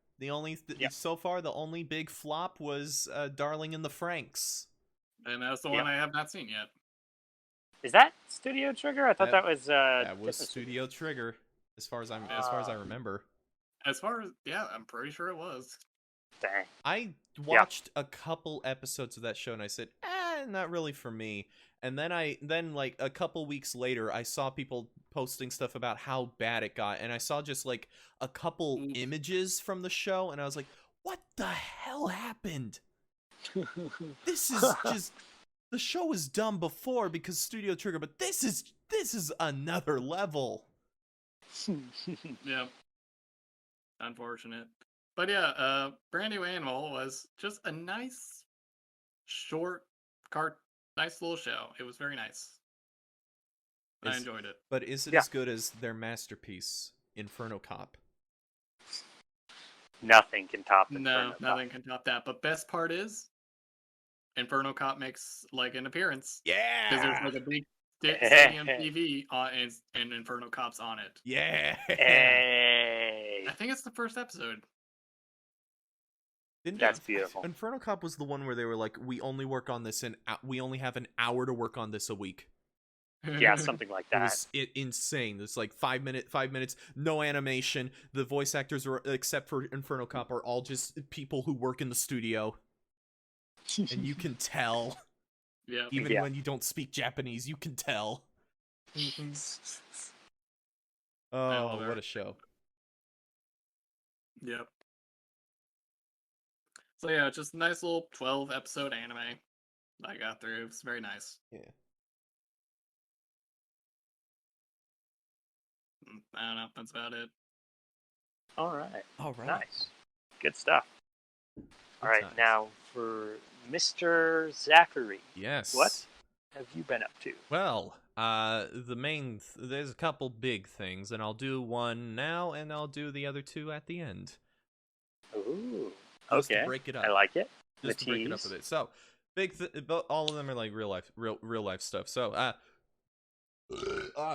So far, the only big flop was Darling in the Franxx. And that's the one I have not seen yet. Is that Studio Trigger? I thought that was that was Studio Trigger, as far as I remember. I'm pretty sure it was. Dang. I watched a couple episodes of that show and I said, not really for me. And then like a couple weeks later, I saw people posting stuff about how bad it got, and I saw just like a couple images from the show, and I was like, what the hell happened? This is just... The show was dumb before because Studio Trigger, but this is another level. Yeah. Unfortunate. But yeah, Brand New Animal was just a nice, short, nice little show. It was very nice. I enjoyed it. But is it as good as their masterpiece, Inferno Cop? Nothing can top Inferno Cop. Nothing can top that. But best part is, Inferno Cop makes like an appearance. Yeah. Because there's like a big stadium TV and Inferno Cop's on it. Yeah. Hey. I think it's the first episode. That's beautiful. Inferno Cop was the one where they were like, we only work on this and we only have an hour to work on this a week. Yeah, something like that. It was insane. It's like 5 minutes, no animation. The voice actors, except for Inferno Cop, are all just people who work in the studio. And you can tell. Yeah. Even when you don't speak Japanese, you can tell. Oh, what a show. Yep. So yeah, just a nice little 12-episode anime I got through. It's very nice. Yeah. I don't know. That's about it. All right. Nice. Good stuff. All right, now for Mr. Zachary. Yes. What have you been up to? Well, there's a couple big things, and I'll do one now, and I'll do the other two at the end. Ooh. Just to break it up. I like it. Just to break it up a bit. So, but all of them are like real life stuff. So,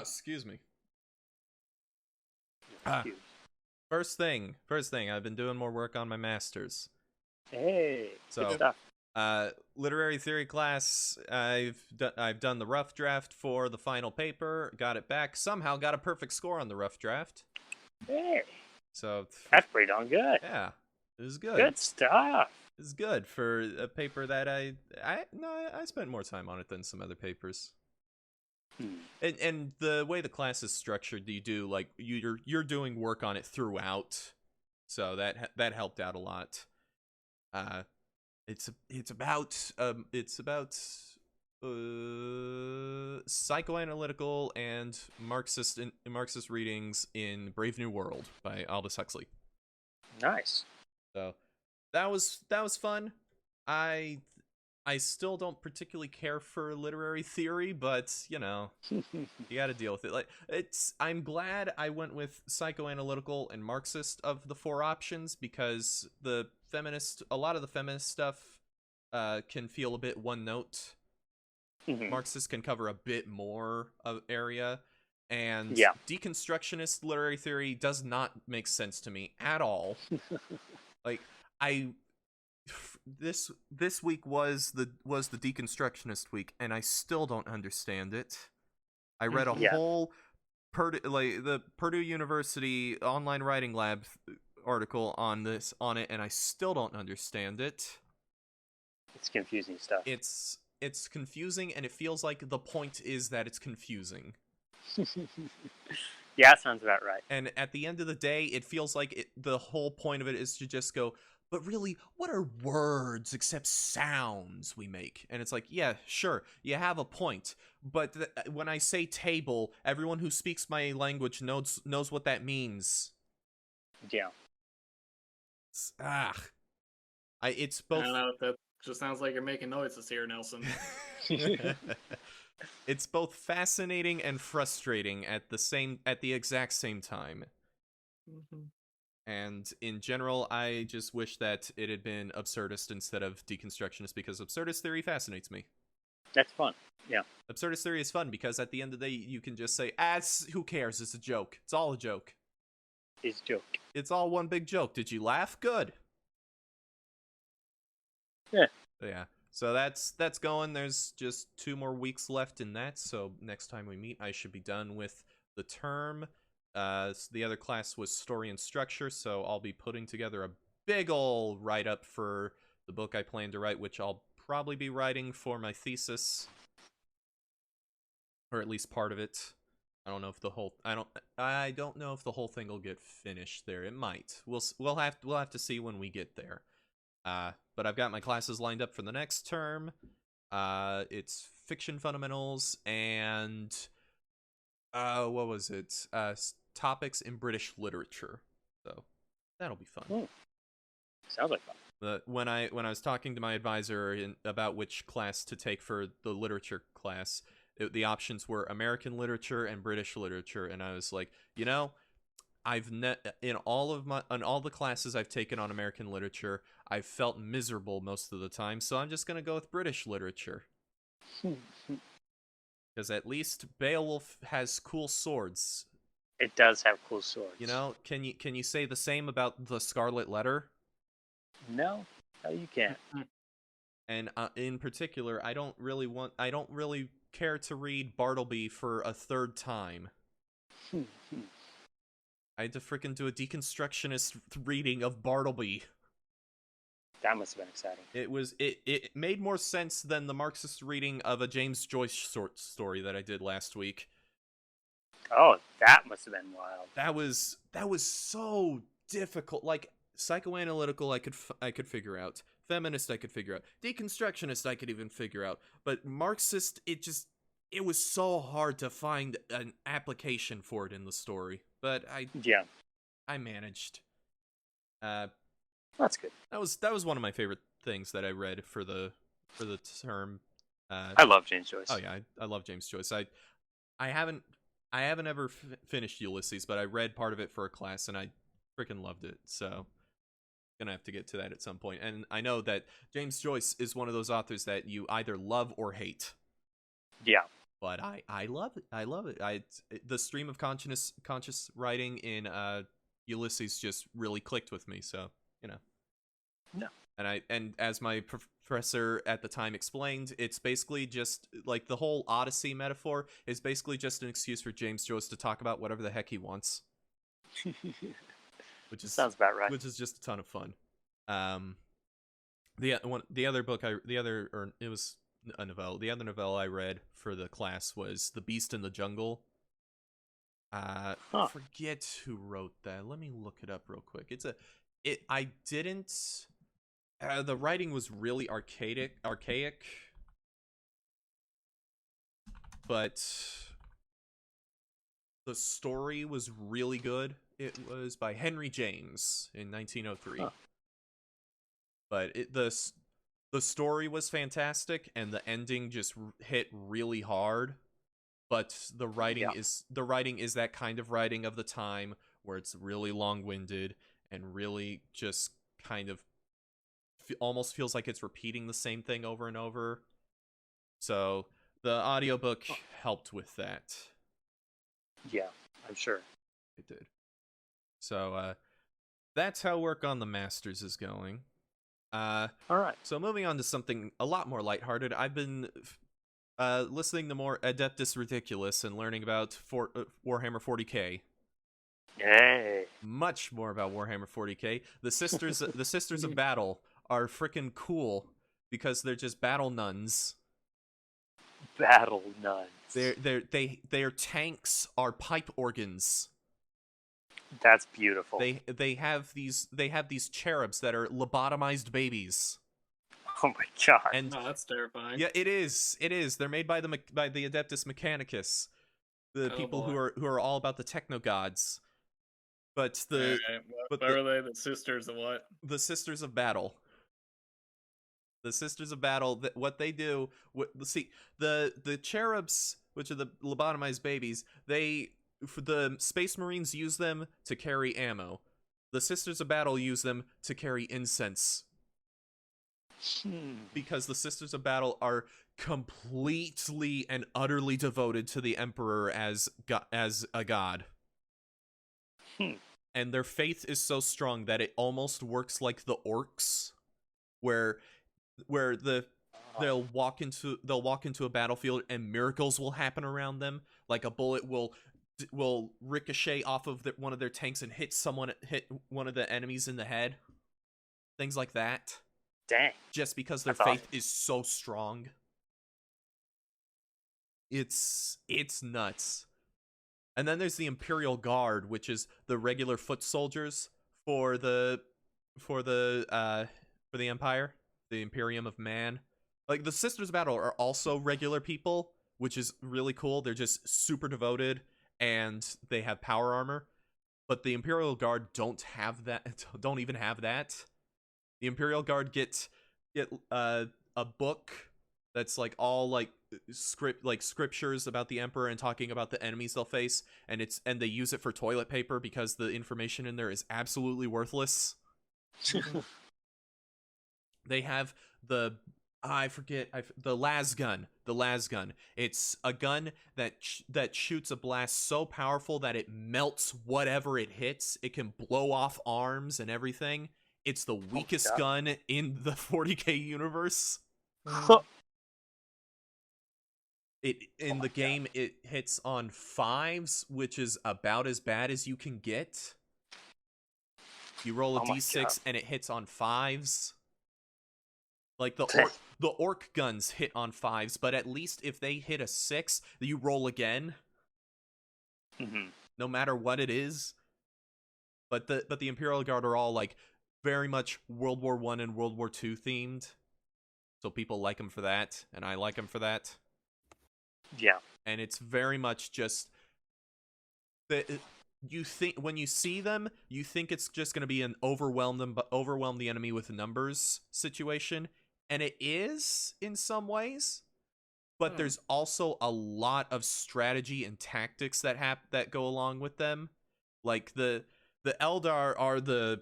excuse me. First thing, I've been doing more work on my masters. Hey, so good stuff. Literary theory class, I've done the rough draft for the final paper, got it back, somehow got a perfect score on the rough draft. Hey, so that's pretty darn good. Yeah, it was good. Good stuff. It was good for a paper that I spent more time on it than some other papers. And the way the class is structured, you do like you're doing work on it throughout, so that helped out a lot. It's about psychoanalytical and Marxist readings in Brave New World by Aldous Huxley. Nice. So that was fun. I still don't particularly care for literary theory, but you know, you got to deal with it. Like I'm glad I went with psychoanalytical and Marxist of the 4 options, because a lot of the feminist stuff can feel a bit one note. Marxist can cover a bit more of area, and deconstructionist literary theory does not make sense to me at all. Like this week was the deconstructionist week, and I still don't understand it. I read a whole the Purdue University online writing lab article on it, and I still don't understand it. It's confusing stuff. It's confusing, and it feels like the point is that it's confusing. Yeah, sounds about right. And at the end of the day, it feels like the whole point of it is to just go, but really, what are words except sounds we make? And it's like, yeah, sure, you have a point. But when I say table, everyone who speaks my language knows what that means. Yeah. It's both. I don't know, that just sounds like you're making noises here, Nelson. It's both fascinating and frustrating at the exact same time. And in general, I just wish that it had been absurdist instead of deconstructionist, because absurdist theory fascinates me. That's fun. Yeah. Absurdist theory is fun because at the end of the day, you can just say, who cares? It's a joke. It's all a joke. It's a joke. It's all one big joke. Did you laugh? Good. Yeah. Yeah. So that's going. There's just 2 more weeks left in that. So next time we meet, I should be done with the term. The other class was story and structure, so I'll be putting together a big ol' write-up for the book I plan to write, which I'll probably be writing for my thesis, or at least part of it. I don't know if the whole I don't know if the whole thing will get finished there. It might. We'll have to see when we get there. But I've got my classes lined up for the next term. It's fiction fundamentals and what was it? Topics in British literature. So that'll be fun. Sounds like fun. When I was talking to my advisor about which class to take for the literature class, the options were American literature and British literature, and I was like, in all the classes I've taken on American literature, I've felt miserable most of the time, so I'm just gonna go with British literature. Because at least Beowulf has cool swords. It does have cool swords. You know, can you say the same about the Scarlet Letter? No, you can't. And in particular, I don't really care to read Bartleby for a 3rd time. I had to frickin' do a deconstructionist reading of Bartleby. That must have been exciting. It made more sense than the Marxist reading of a James Joyce short story that I did last week. Oh, that must have been wild. That was so difficult. Like psychoanalytical, I could figure out. Feminist, I could figure out. Deconstructionist, I could even figure out. But Marxist, it was so hard to find an application for it in the story. But I managed. That's good. That was one of my favorite things that I read for the term. I love James Joyce. Oh yeah, I love James Joyce. I haven't ever finished Ulysses, but I read part of it for a class and I freaking loved it. So gonna have to get to that at some point. And I know that James Joyce is one of those authors that you either love or hate. Yeah. But I love it. I love it. The stream of conscious writing in Ulysses just really clicked with me. So, you know. No. And as my professor at the time explained, it's basically just like the whole Odyssey metaphor is basically just an excuse for James Joyce to talk about whatever the heck he wants, which is Sounds about right. which is just a ton of fun. The other book it was a novella. The other novella I read for the class was The Beast in the Jungle. Forget who wrote that. Let me look it up real quick. I didn't. The writing was really archaic, but the story was really good. It was by Henry James in 1903. Huh. But the story was fantastic, and the ending just hit really hard. But the writing is that kind of writing of the time where it's really long-winded and really just kind of almost feels like it's repeating the same thing over and over. So the audiobook helped with that. Yeah, I'm sure it did. So that's how work on the Masters is going. All right. So moving on to something a lot more lighthearted, I've been listening to more Adeptus Ridiculous and learning about Warhammer 40k. Hey. Much more about Warhammer 40k. The Sisters of Battle are freaking cool because they're just battle nuns. Battle nuns. Their tanks are pipe organs. That's beautiful. They have these cherubs that are lobotomized babies. Oh my god! And that's terrifying. Yeah, it is. They're made by the Adeptus Mechanicus, the people who are all about the techno gods. But what are they? The Sisters of what? The Sisters of Battle. The Sisters of Battle. What they do? The cherubs, which are the lobotomized babies, the Space Marines use them to carry ammo. The Sisters of Battle use them to carry incense. Because the Sisters of Battle are completely and utterly devoted to the Emperor as a god. And their faith is so strong that it almost works like the orcs, where they'll walk into a battlefield and miracles will happen around them, like a bullet will ricochet off of one of their tanks and hit one of the enemies in the head. Things like that. Dang. Just because their faith is so strong. It's nuts. And then there's the Imperial Guard, which is the regular foot soldiers for the Empire, the Imperium of Man. Like, the Sisters of Battle are also regular people, which is really cool. They're just super devoted and they have power armor. But the Imperial Guard don't even have that. The Imperial Guard get a book that's like all like scriptures about the Emperor and talking about the enemies they'll face, and they use it for toilet paper because the information in there is absolutely worthless. They have the las gun. The las gun. It's a gun that shoots a blast so powerful that it melts whatever it hits. It can blow off arms and everything. It's the weakest gun in the 40k universe. In the game, it hits on 5s, which is about as bad as you can get. You roll a d6 and it hits on 5s. Like the orc guns hit on 5s, but at least if they hit a 6, you roll again. No matter what it is. But the Imperial Guard are all like very much World War I and World War II themed. So people like them for that, and I like them for that. Yeah. And it's very much just that you think when you see them, you think it's just going to be an overwhelm the enemy with numbers situation, and it is in some ways. But there's also a lot of strategy and tactics that go along with them. Like the Eldar are the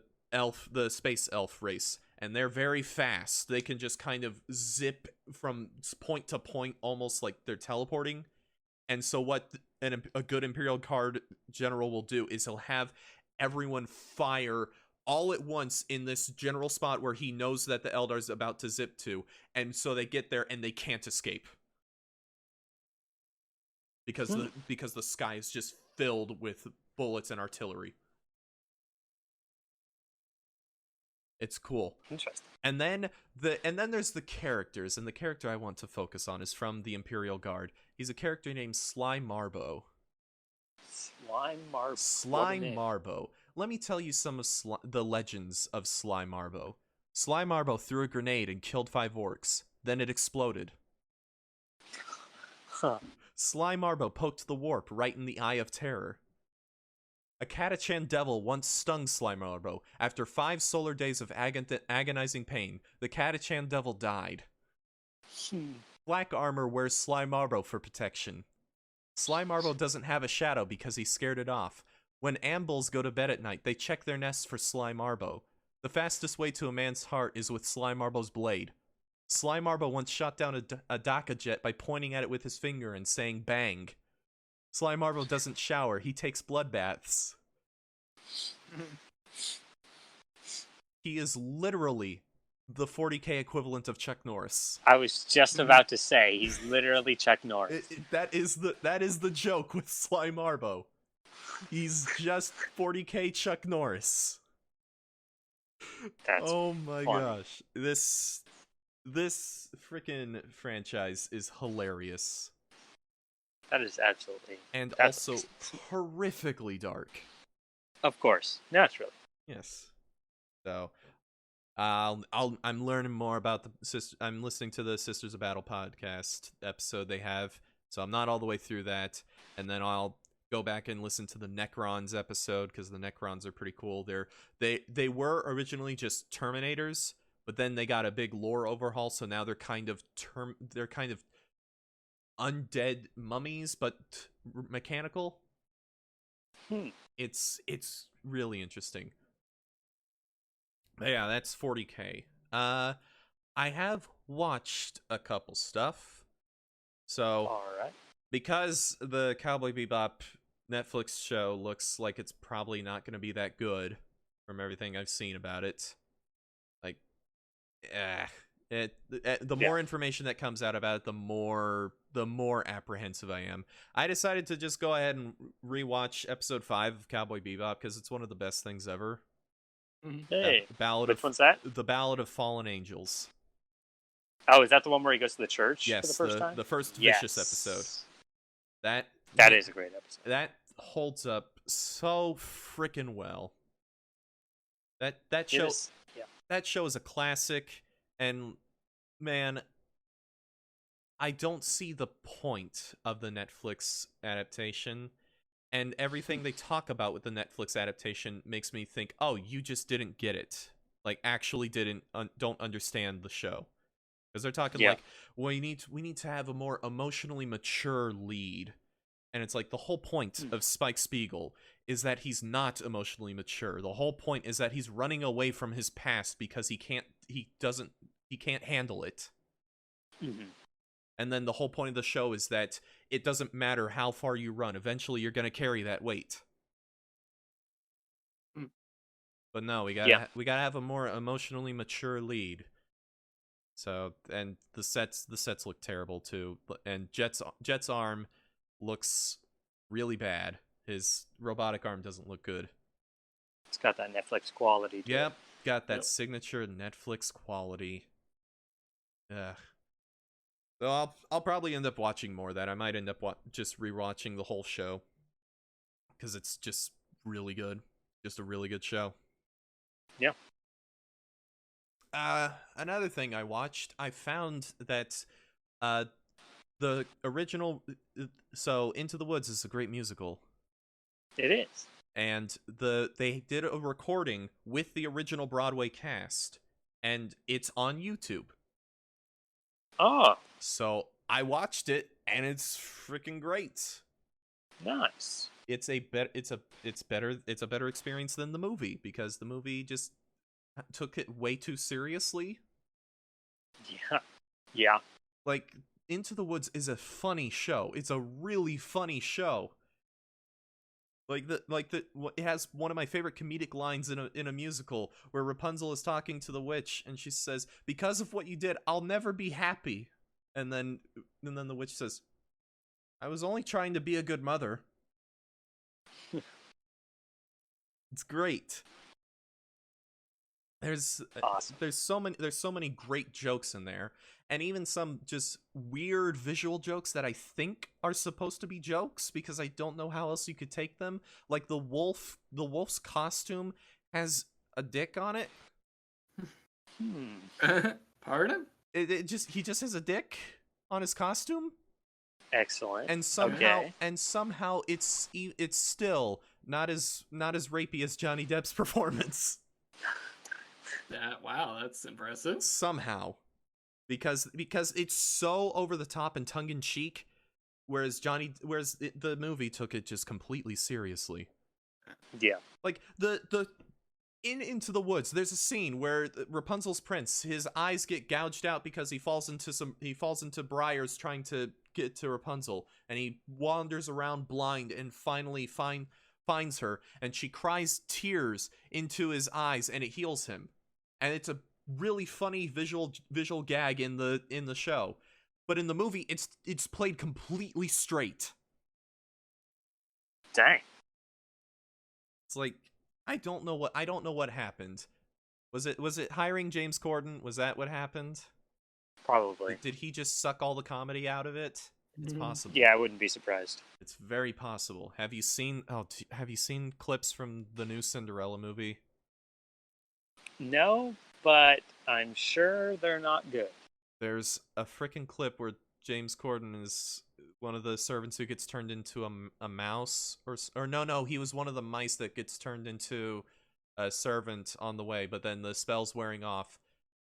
space elf race, and they're very fast. They can just kind of zip from point to point, almost like they're teleporting. And so what a good Imperial Guard general will do is he'll have everyone fire all at once in this general spot where he knows that the Eldar's about to zip to, and so they get there and they can't escape. Because the sky is just filled with bullets and artillery. It's cool. Interesting. And then there's the characters, and the character I want to focus on is from the Imperial Guard. He's a character named Sly Marbo. Sly Marbo. Let me tell you some of the legends of Sly Marbo. Sly Marbo threw a grenade and killed 5 orcs. Then it exploded. Huh. Sly Marbo poked the warp right in the eye of terror. A Catachan devil once stung Sly Marbo. After 5 solar days of agonizing pain, the Catachan devil died. Black armor wears Sly Marbo for protection. Sly Marbo doesn't have a shadow because he scared it off. When Ambles go to bed at night, they check their nests for Sly Marbo. The fastest way to a man's heart is with Sly Marbo's blade. Sly Marbo once shot down a Daka jet by pointing at it with his finger and saying bang. Sly Marbo doesn't shower, he takes blood baths. He is literally the 40k equivalent of Chuck Norris. I was just about to say, he's literally Chuck Norris. That is the joke with Sly Marbo. He's just 40k Chuck Norris. That's oh my funny. gosh. This freaking franchise is hilarious. That is absolutely. And also horrifically dark. Of course. Naturally. Yes. So, I'm learning more about I'm listening to the Sisters of Battle podcast episode they have, so I'm not all the way through that, and then I'll go back and listen to the Necrons episode because the Necrons are pretty cool. They were originally just Terminators, but then they got a big lore overhaul, so now they're kind of undead mummies, but mechanical. It's really interesting. But yeah, that's 40k. I have watched a couple stuff. So, all right. Because the Cowboy Bebop Netflix show looks like it's probably not going to be that good from everything I've seen about it. Like, the more information that comes out about it, the more apprehensive I am. I decided to just go ahead and rewatch episode 5 of Cowboy Bebop because it's one of the best things ever. Hey, which one's that? The Ballad of Fallen Angels. Oh, is that the one where he goes to the church yes, for the first time? The first Vicious episode. That is a great episode. That holds up so freaking well. That show that show is a classic, and man, I don't see the point of the Netflix adaptation. And everything they talk about with the Netflix adaptation makes me think, oh, you just didn't get it. Like, actually don't understand the show. Because they're talking like, well, we need to have a more emotionally mature lead. And it's like, the whole point of Spike Spiegel is that he's not emotionally mature. The whole point is that he's running away from his past because he can't handle it. Mm-hmm. And then the whole point of the show is that it doesn't matter how far you run. Eventually, you're going to carry that weight. But no, we gotta have a more emotionally mature lead. So, and the sets look terrible too. And Jet's arm looks really bad. His robotic arm doesn't look good. It's got that Netflix quality. Yep, got that signature Netflix quality. Ugh. So I'll probably end up watching more of that. I might end up just rewatching the whole show because it's just really good. Just a really good show. Yeah. Another thing I watched, I found that the original, so Into the Woods is a great musical. It is. And they did a recording with the original Broadway cast, and it's on YouTube. Oh. So I watched it, and it's freaking great. Nice. It's a better experience than the movie because the movie just took it way too seriously. Yeah. Like, Into the Woods is a funny show. It's a really funny show. It has one of my favorite comedic lines in a musical where Rapunzel is talking to the witch and she says, "Because of what you did, I'll never be happy." And then the witch says, "I was only trying to be a good mother." It's great. Awesome. There's so many great jokes in there, and even some just weird visual jokes that I think are supposed to be jokes because I don't know how else you could take them. Like the wolf's costume has a dick on it. Pardon? He just has a dick on his costume. Excellent. And somehow it's still not as rapey as Johnny Depp's performance. Wow, that's impressive. Somehow, because it's so over the top and tongue in cheek, whereas the movie took it just completely seriously. Yeah. Like Into the Woods, there's a scene where Rapunzel's prince, his eyes get gouged out because he falls into briars trying to get to Rapunzel, and he wanders around blind and finally finds her, and she cries tears into his eyes, and it heals him. And it's a really funny visual gag in the show, but in the movie it's played completely straight. Dang. It's like I don't know what happened. Was it hiring James Corden? Was that what happened? Probably. Did he just suck all the comedy out of it? It's possible. Yeah, I wouldn't be surprised. It's very possible. Have you seen clips from the new Cinderella movie? No, but I'm sure they're not good. There's a freaking clip where James Corden is one of the servants who gets turned into a mouse, or no, he was one of the mice that gets turned into a servant on the way, but then the spell's wearing off,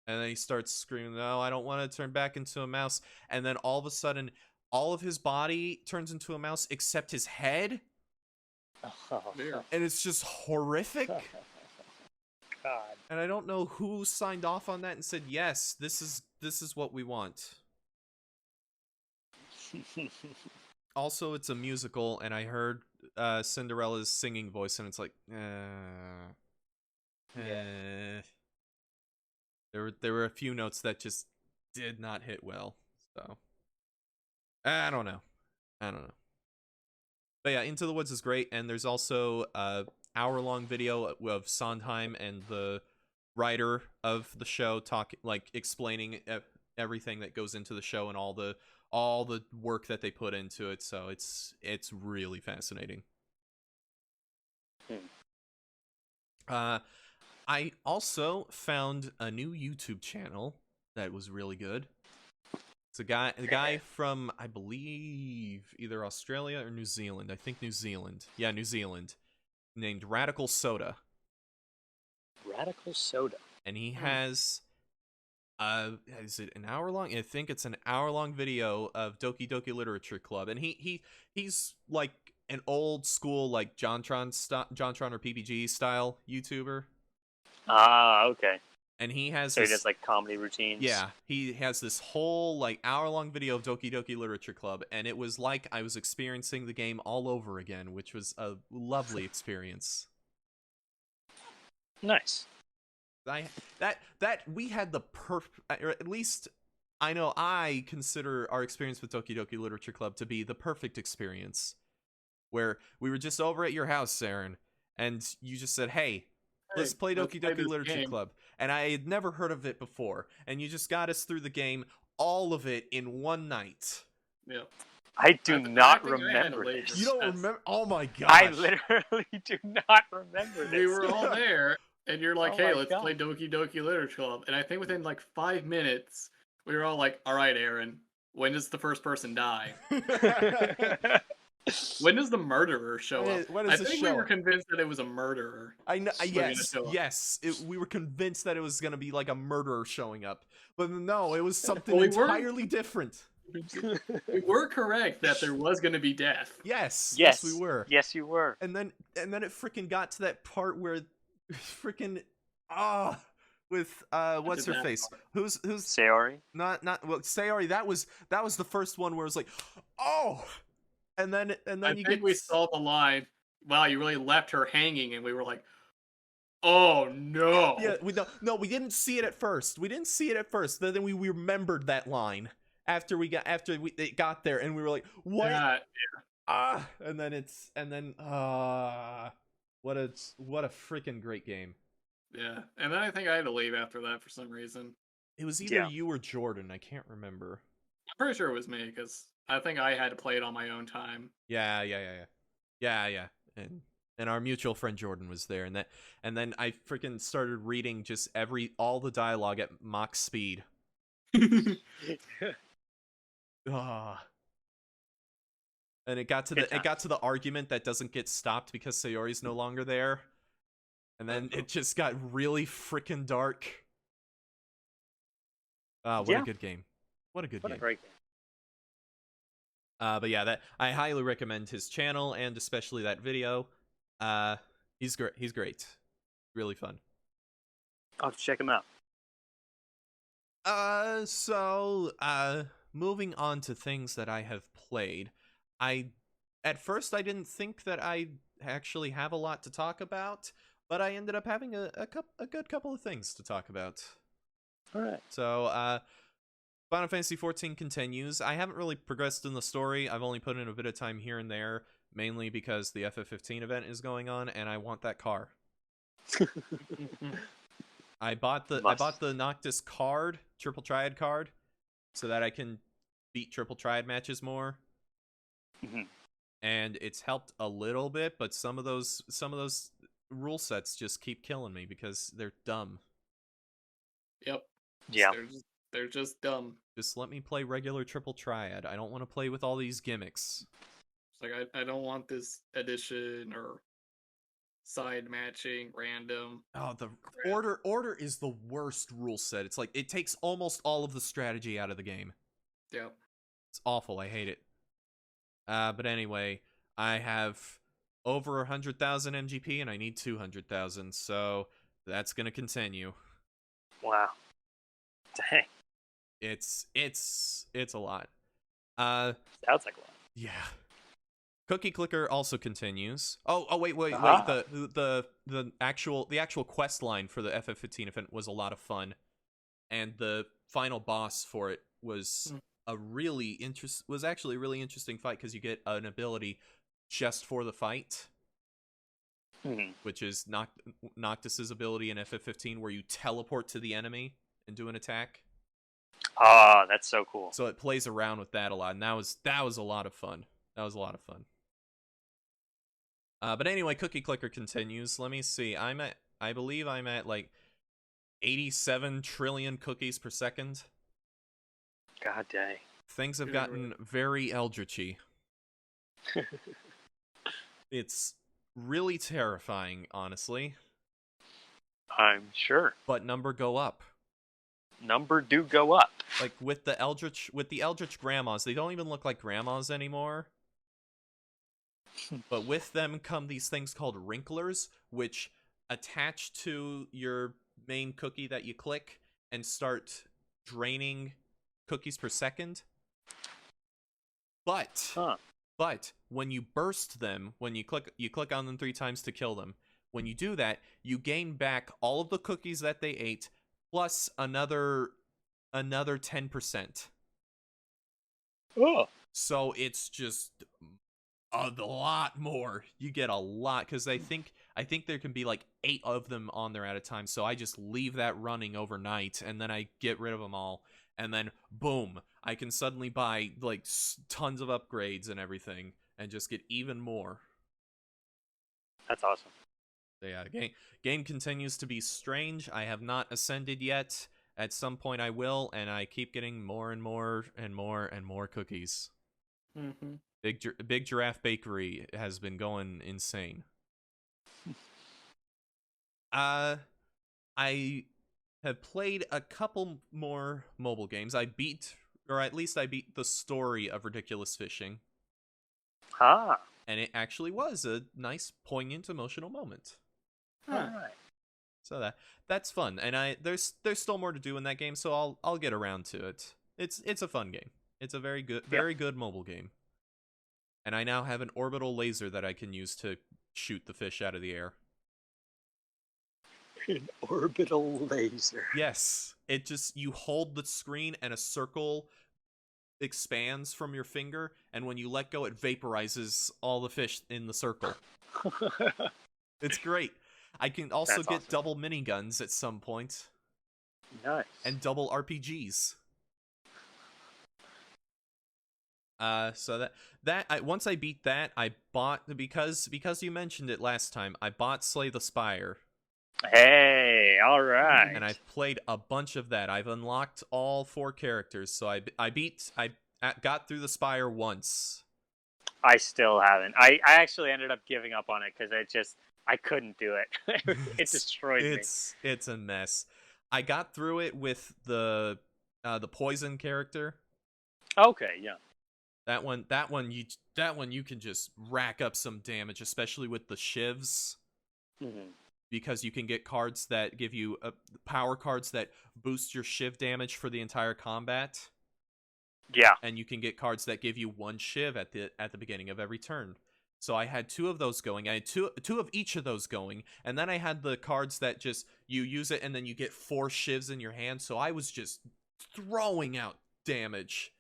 and then he starts screaming, "No, I don't want to turn back into a mouse," and then all of a sudden, all of his body turns into a mouse except his head, and it's just horrific. God. And I don't know who signed off on that and said, "Yes, this is what we want." Also, it's a musical, and I heard Cinderella's singing voice, and it's like, There were a few notes that just did not hit well. So I don't know. But yeah, Into the Woods is great, and there's also hour-long video of Sondheim and the writer of the show explaining everything that goes into the show and all the work that they put into it. So it's really fascinating. I also found a new YouTube channel that was really good. It's a guy from, I believe, either Australia or New Zealand. I think New Zealand. Yeah, New Zealand. Named Radical Soda. Radical Soda. And he has is it an hour long? I think it's an hour-long video of Doki Doki Literature Club. And he's like an old school like JonTron or PBG style YouTuber. Ah, okay. And he has he does like comedy routines. Yeah, he has this whole like hour-long video of Doki Doki Literature Club, and it was like I was experiencing the game all over again, which was a lovely experience. Nice. We had the or at least I know I consider our experience with Doki Doki Literature Club to be the perfect experience, where we were just over at your house, Aaron, and you just said, "Hey, let's play Doki Doki Literature Club." And I had never heard of it before. And you just got us through the game, all of it in one night. Yeah. I do not remember this. You don't remember? Oh my gosh. I literally do not remember this. We were all there, and you're like, "Hey, let's play Doki Doki Literature Club." And I think within like 5 minutes, we were all like, "All right, Aaron, when does the first person die? When does the murderer show up?" I think we were convinced that it was a murderer. I know. Yes. We were convinced that it was going to be like a murderer showing up, but no, it was something entirely different. We were correct that there was going to be death. Yes, we were. Yes, you were. And then it freaking got to that part where freaking with what's her face? Who's Sayori? Not Sayori. That was the first one where it was like, oh. And then we saw the line, wow, you really left her hanging, and we were like, oh no. Yeah, we didn't see it at first. We didn't see it at first. Then we remembered that line after it got there, and we were like, what? Yeah, What a freaking great game. yeah. And then I think I had to leave after that for some reason. It was either you or Jordan. I can't remember. I'm pretty sure it was me because I think I had to play it on my own time. Yeah. And our mutual friend Jordan was there, and then I freaking started reading just all the dialogue at Mach speed. Ah. And it got to the argument that doesn't get stopped because Sayori's no longer there. And then it just got really freaking dark. What a good game. What a good game. What a great game. But yeah, that I highly recommend his channel and especially that video. He's great. He's great. Really fun. I'll have to check him out. Moving on to things that I have played. At first I didn't think that I actually have a lot to talk about, but I ended up having a good couple of things to talk about. All right. So, Final Fantasy XIV continues. I haven't really progressed in the story. I've only put in a bit of time here and there, mainly because the FF15 event is going on, and I want that car. I bought the Noctis card, Triple Triad card, so that I can beat Triple Triad matches more. Mm-hmm. And it's helped a little bit, but some of those rule sets just keep killing me because they're dumb. Yep. Yeah. They're just dumb. Just let me play regular Triple Triad. I don't want to play with all these gimmicks. It's like I don't want this addition or side matching random. Oh, the order is the worst rule set. It's like it takes almost all of the strategy out of the game. Yep. It's awful. I hate it. But anyway, I have over 100,000 MGP and I need 200,000, so that's gonna continue. Wow. Dang. It's a lot. Sounds like a lot. Yeah. Cookie Clicker also continues. Oh wait. The actual quest line for the FF15 event was a lot of fun, and the final boss for it was actually a really interesting fight because you get an ability just for the fight, which is Noctis's ability in FF15 where you teleport to the enemy and do an attack. Ah, that's so cool. So it plays around with that a lot, and that was a lot of fun. But anyway, Cookie Clicker continues. Let me see. I believe I'm at like 87 trillion cookies per second. God dang. Things have gotten very eldritchy. It's really terrifying, honestly. I'm sure. But number go up. Number do go up. Like with the eldritch grandmas, they don't even look like grandmas anymore. But with them come these things called wrinklers, which attach to your main cookie that you click and start draining cookies per second. But when you burst them, when you click on them 3 times to kill them. When you do that, you gain back all of the cookies that they ate plus another 10%. Oh. So it's just a lot more. You get a lot because I think there can be like 8 of them on there at a time. So I just leave that running overnight and then I get rid of them all. And then boom, I can suddenly buy like tons of upgrades and everything and just get even more. That's awesome. So yeah, the game continues to be strange. I have not ascended yet. At some point I will, and I keep getting more and more and more and more cookies. Mm-hmm. Big Giraffe Bakery has been going insane. I have played a couple more mobile games. I beat the story of Ridiculous Fishing. Ah. And it actually was a nice, poignant, emotional moment. All right. So that's fun, and there's still more to do in that game, so I'll get around to it. It's a fun game. It's a very good mobile game. And I now have an orbital laser that I can use to shoot the fish out of the air. An orbital laser. Yes, it just, you hold the screen and a circle expands from your finger, and when you let go, it vaporizes all the fish in the circle. It's great. I can also get double miniguns at some point. Nice. And double RPGs. So once I beat that, I bought, because you mentioned it last time, I bought Slay the Spire. Hey, all right. And I've played a bunch of that. I've unlocked all 4 characters, so I got through the Spire once. I still haven't. I actually ended up giving up on it because I couldn't do it. It destroyed me. It's a mess. I got through it with the poison character. Okay, yeah. That one you can just rack up some damage, especially with the shivs. Mm-hmm. Because you can get cards that give you power cards that boost your shiv damage for the entire combat. Yeah. And you can get cards that give you 1 shiv at the beginning of every turn. So I had 2 of those going. I had two of each of those going, and then I had the cards that just, you use it and then you get 4 shivs in your hand. So I was just throwing out damage.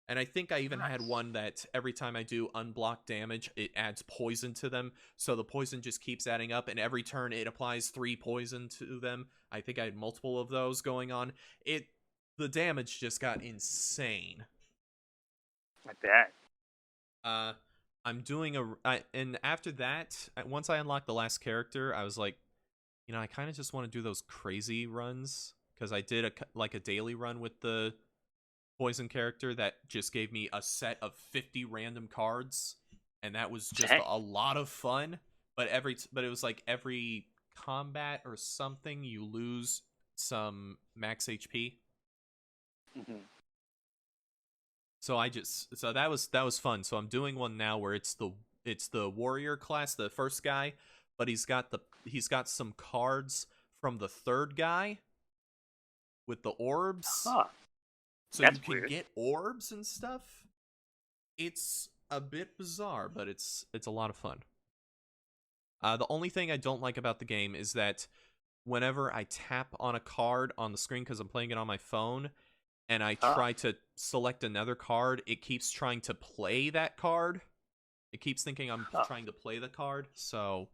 And I think I even had one that every time I do unblock damage, it adds poison to them. So the poison just keeps adding up, and every turn it applies 3 poison to them. I think I had multiple of those going on. The damage just got insane. I bet. I'm doing and after that, once I unlocked the last character, I was like, I kind of just want to do those crazy runs, because I did a daily run with the poison character that just gave me a set of 50 random cards, and that was just a lot of fun. But it was like every combat or something, you lose some max HP. Mm-hmm. So that was fun. So I'm doing one now where it's the warrior class, the first guy, but he's got some cards from the third guy with the orbs. Huh. So That's you can weird. get orbs and stuff. It's a bit bizarre, but it's a lot of fun. The only thing I don't like about the game is that whenever I tap on a card on the screen, because I'm playing it on my phone, and I try to select another card, it keeps trying to play that card. It keeps thinking I'm trying to play the card, so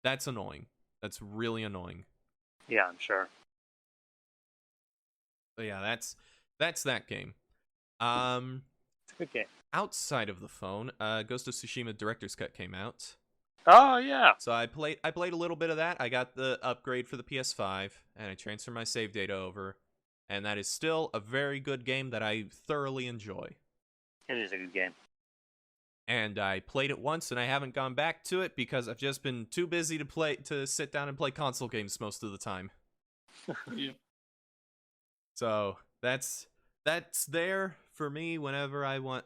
that's annoying. That's really annoying. Yeah, I'm sure. But yeah, that's that game. It's a good game. Outside of the phone, Ghost of Tsushima Director's Cut came out. Oh yeah. So I played a little bit of that. I got the upgrade for the PS5, and I transferred my save data over, and that is still a very good game that I thoroughly enjoy. It is a good game. And I played it once, and I haven't gone back to it because I've just been too busy to sit down and play console games most of the time. Yeah. So that's there for me whenever I want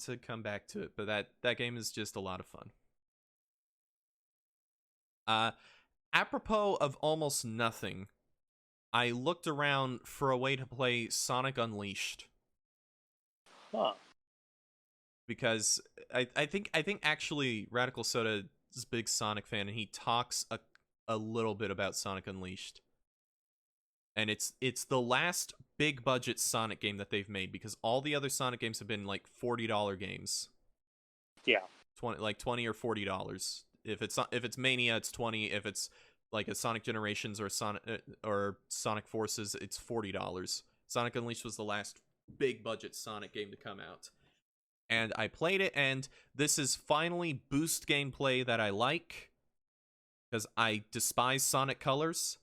to come back to it. But that game is just a lot of fun. Apropos of almost nothing, I looked around for a way to play Sonic Unleashed. Huh. Because I think actually Radical Soda is a big Sonic fan, and he talks a little bit about Sonic Unleashed. And it's the last big budget Sonic game that they've made, because all the other Sonic games have been like $40 games. Yeah. 20 or $40. If it's Mania, it's 20. If it's like a Sonic Generations or Sonic Forces, it's $40. Sonic Unleashed was the last big budget Sonic game to come out. And I played it, and this is finally boost gameplay that I like, because I despise Sonic Colors.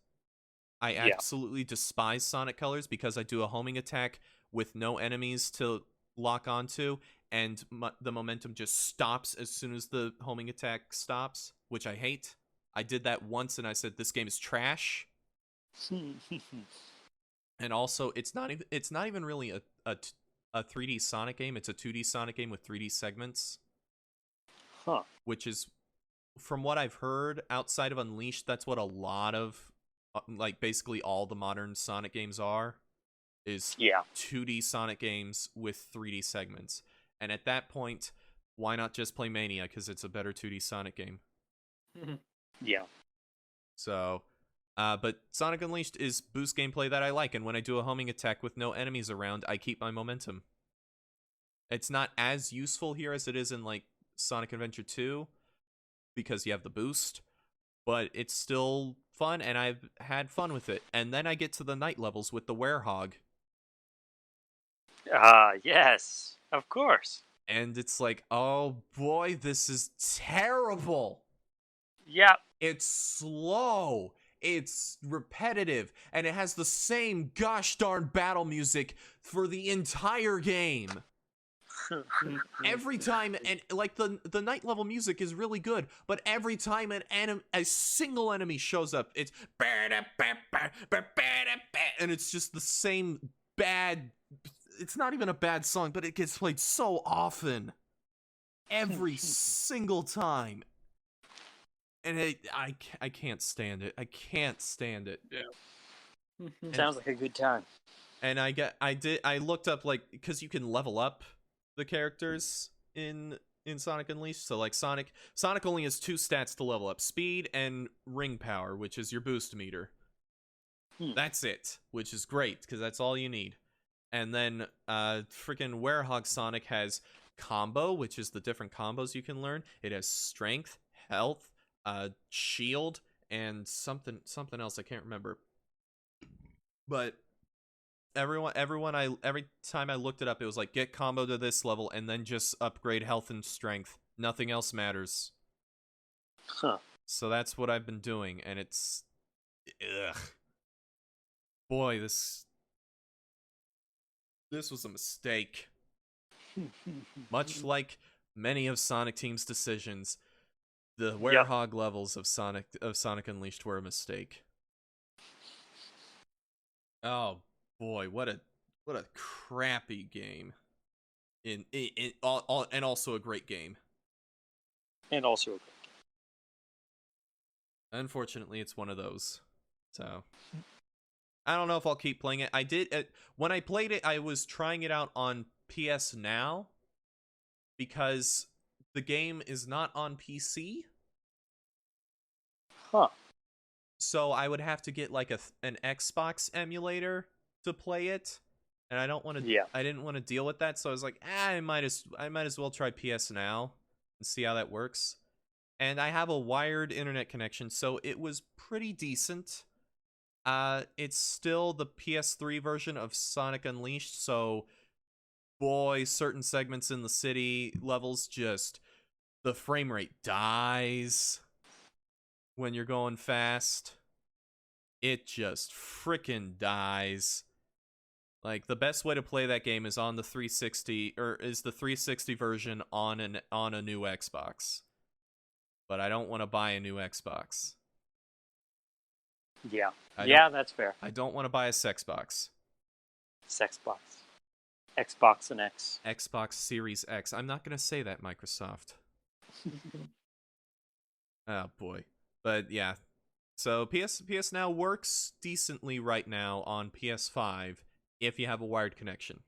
I absolutely despise Sonic Colors because I do a homing attack with no enemies to lock onto, and the momentum just stops as soon as the homing attack stops, which I hate. I did that once, and I said, this game is trash. And also, it's not even really a 3D Sonic game. It's a 2D Sonic game with 3D segments. Huh. Which is, from what I've heard, outside of Unleashed, that's what a lot of, like, basically all the modern Sonic games are, is 2D Sonic games with 3D segments. And at that point, why not just play Mania, because it's a better 2D Sonic game. Yeah. So, but Sonic Unleashed is boost gameplay that I like, and when I do a homing attack with no enemies around, I keep my momentum. It's not as useful here as it is in, like, Sonic Adventure 2, because you have the boost, but it's still fun, and I've had fun with it. And then I get to the night levels with the Werehog. Yes, of course. And it's like, oh boy, this is terrible. Yeah. It's slow. It's repetitive. And it has the same gosh darn battle music for the entire game. Every time, and like the night level music is really good, but every time a single enemy shows up, it's and it's just the same bad. It's not even a bad song, but it gets played so often, every single time, and I can't stand it. I can't stand it. Yeah. Sounds like a good time. And I looked up, like, because you can level up the characters in Sonic Unleashed. So like Sonic only has 2 stats to level up: speed and ring power, which is your boost meter. That's it, which is great because that's all you need. And then freaking Werehog Sonic has combo, which is the different combos you can learn. It has strength, health, shield, and something else I can't remember. But every time I looked it up, it was like, get combo to this level and then just upgrade health and strength. Nothing else matters. Huh. So that's what I've been doing, and it's boy, this was a mistake. Much like many of Sonic Team's decisions, the Werehog levels of Sonic Unleashed were a mistake. Oh boy, what a crappy game. And also a great game. And also a great game. Unfortunately, it's one of those. So I don't know if I'll keep playing it. I did when I played it, I was trying it out on PS Now because the game is not on PC. Huh. So I would have to get like an Xbox emulator to play it, and I don't want to. Yeah. I didn't want to deal with that, so I was like, I might as well try PS Now and see how that works. And I have a wired internet connection, so it was pretty decent. It's still the PS3 version of Sonic Unleashed, so boy, certain segments in the city levels just the frame rate dies when you're going fast. It just frickin' dies. Like, the best way to play that game is on the 360, or is the 360 version on a new Xbox. But I don't want to buy a new Xbox. Yeah. Yeah, that's fair. I don't want to buy a Sexbox. Sexbox. Xbox and X. Xbox Series X. I'm not going to say that, Microsoft. Oh, boy. But, yeah. So, PS Now works decently right now on PS5 if you have a wired connection.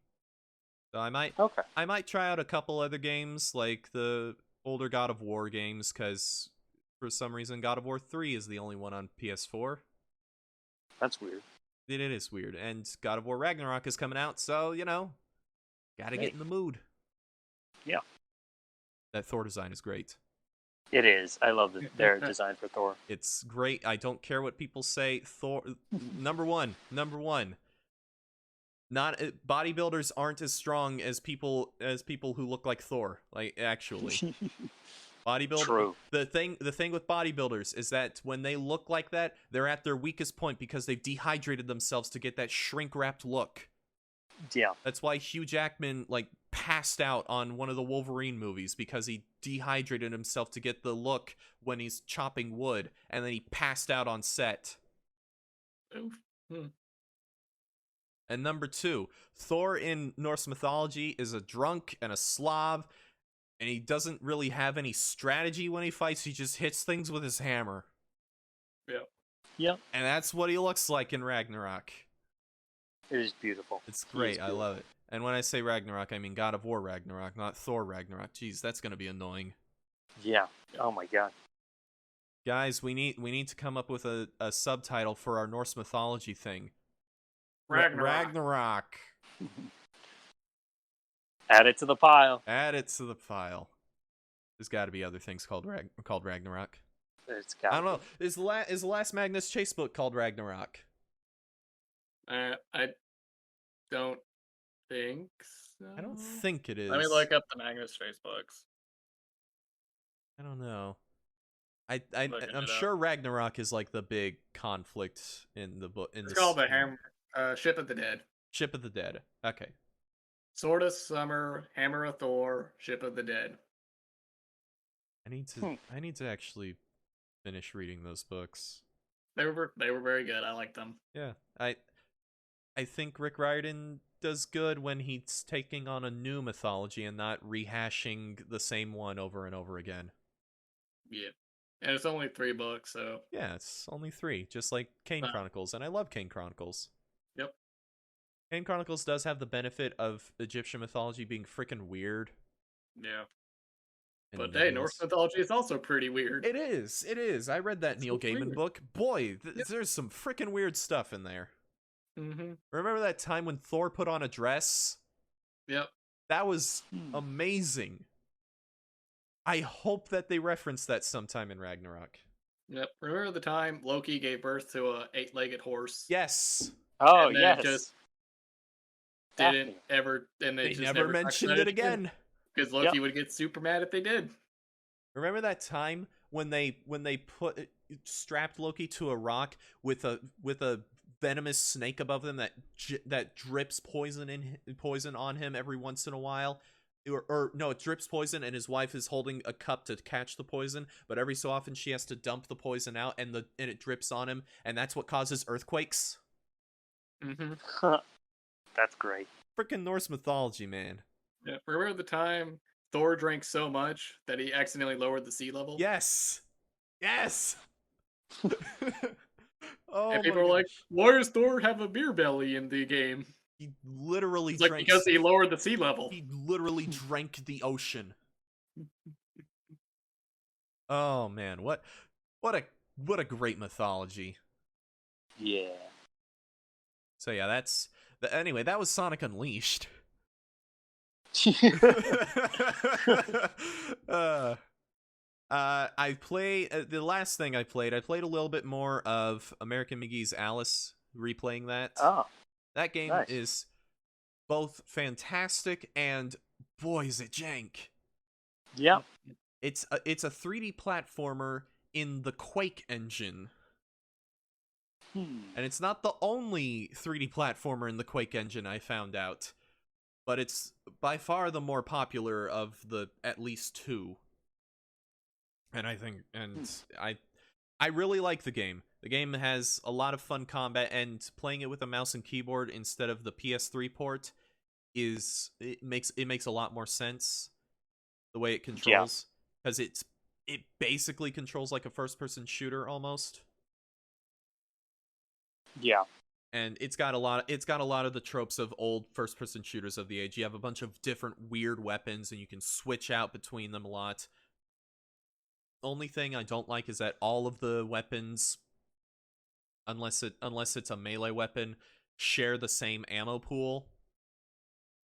So, I might try out a couple other games, like the older God of War games, because for some reason God of War 3 is the only one on PS4. That's weird. It is weird. And God of War Ragnarok is coming out, so, gotta get in the mood. Yeah. That Thor design is great. It is. I love their design for Thor. It's great. I don't care what people say. Thor, number one. Not bodybuilders aren't as strong as people who look like Thor. Like, actually. True. The thing with bodybuilders is that when they look like that, they're at their weakest point because they've dehydrated themselves to get that shrink-wrapped look. Yeah. That's why Hugh Jackman passed out on one of the Wolverine movies, because he dehydrated himself to get the look when he's chopping wood, and then he passed out on set. And number 2, Thor in Norse mythology is a drunk and a Slav, and he doesn't really have any strategy when he fights. He just hits things with his hammer. Yep. And that's what he looks like in Ragnarok. It is beautiful. It's great. I love it. And when I say Ragnarok, I mean God of War Ragnarok, not Thor Ragnarok. Jeez, that's going to be annoying. Yeah. Oh my god. Guys, we need to come up with a subtitle for our Norse mythology thing. Ragnarok. Add it to the pile. Add it to the pile. There's got to be other things called Ragnarok. I don't know. Is the last Magnus Chase book called Ragnarok? I don't think so. I don't think it is. Let me look up the Magnus Chase books. I don't know. I'm sure Ragnarok is like the big conflict in the book. It's called the Ship of the Dead. Ship of the Dead. Okay. Sword of Summer, Hammer of Thor, Ship of the Dead. I need to actually finish reading those books. They were very good. I liked them. Yeah. I think Rick Riordan does good when he's taking on a new mythology and not rehashing the same one over and over again. Yeah. And it's only 3 books, so... Yeah, it's only 3, just like Kane Chronicles, and I love Kane Chronicles. Yep. Kane Chronicles does have the benefit of Egyptian mythology being freaking weird. Yeah. But hey, Norse mythology is also pretty weird. It is. I read that Neil Gaiman book. Boy, there's some freaking weird stuff in there. Mm-hmm. Remember that time when Thor put on a dress? Yep. That was amazing. I hope that they reference that sometime in Ragnarok. Yep. Remember the time Loki gave birth to a 8-legged horse? Yes. Oh, and then yes. Just didn't ever, and they just never mentioned it again. Because Loki would get super mad if they did. Remember that time when they strapped Loki to a rock with a venomous snake above them that drips poison on him every once in a while? Or no, it drips poison and his wife is holding a cup to catch the poison, but every so often she has to dump the poison out and it drips on him, and that's what causes earthquakes. Mm-hmm. That's great. Freaking Norse mythology, man. Yeah, remember the time Thor drank so much that he accidentally lowered the sea level? Yes! Oh, and people were like, why does Thor have a beer belly in the game? He literally drank... Like, because he lowered the sea level. He literally drank the ocean. Oh, man. What a great mythology. Yeah. So, yeah, anyway, that was Sonic Unleashed. I played the last thing I played a little bit more of American McGee's Alice, replaying that. Oh, that game nice. is both fantastic and boy is it jank. Yeah, it's a 3D platformer in the Quake engine. And it's not the only 3D platformer in the Quake engine, I found out, but it's by far the more popular of the at least 2. And I really like the game. The game has a lot of fun combat, and playing it with a mouse and keyboard instead of the PS3 port makes a lot more sense the way it controls, because it basically controls like a first-person shooter almost. Yeah. And it's got a lot of the tropes of old first-person shooters of the age. You have a bunch of different weird weapons, and you can switch out between them a lot. Only thing I don't like is that all of the weapons, unless it's a melee weapon, share the same ammo pool,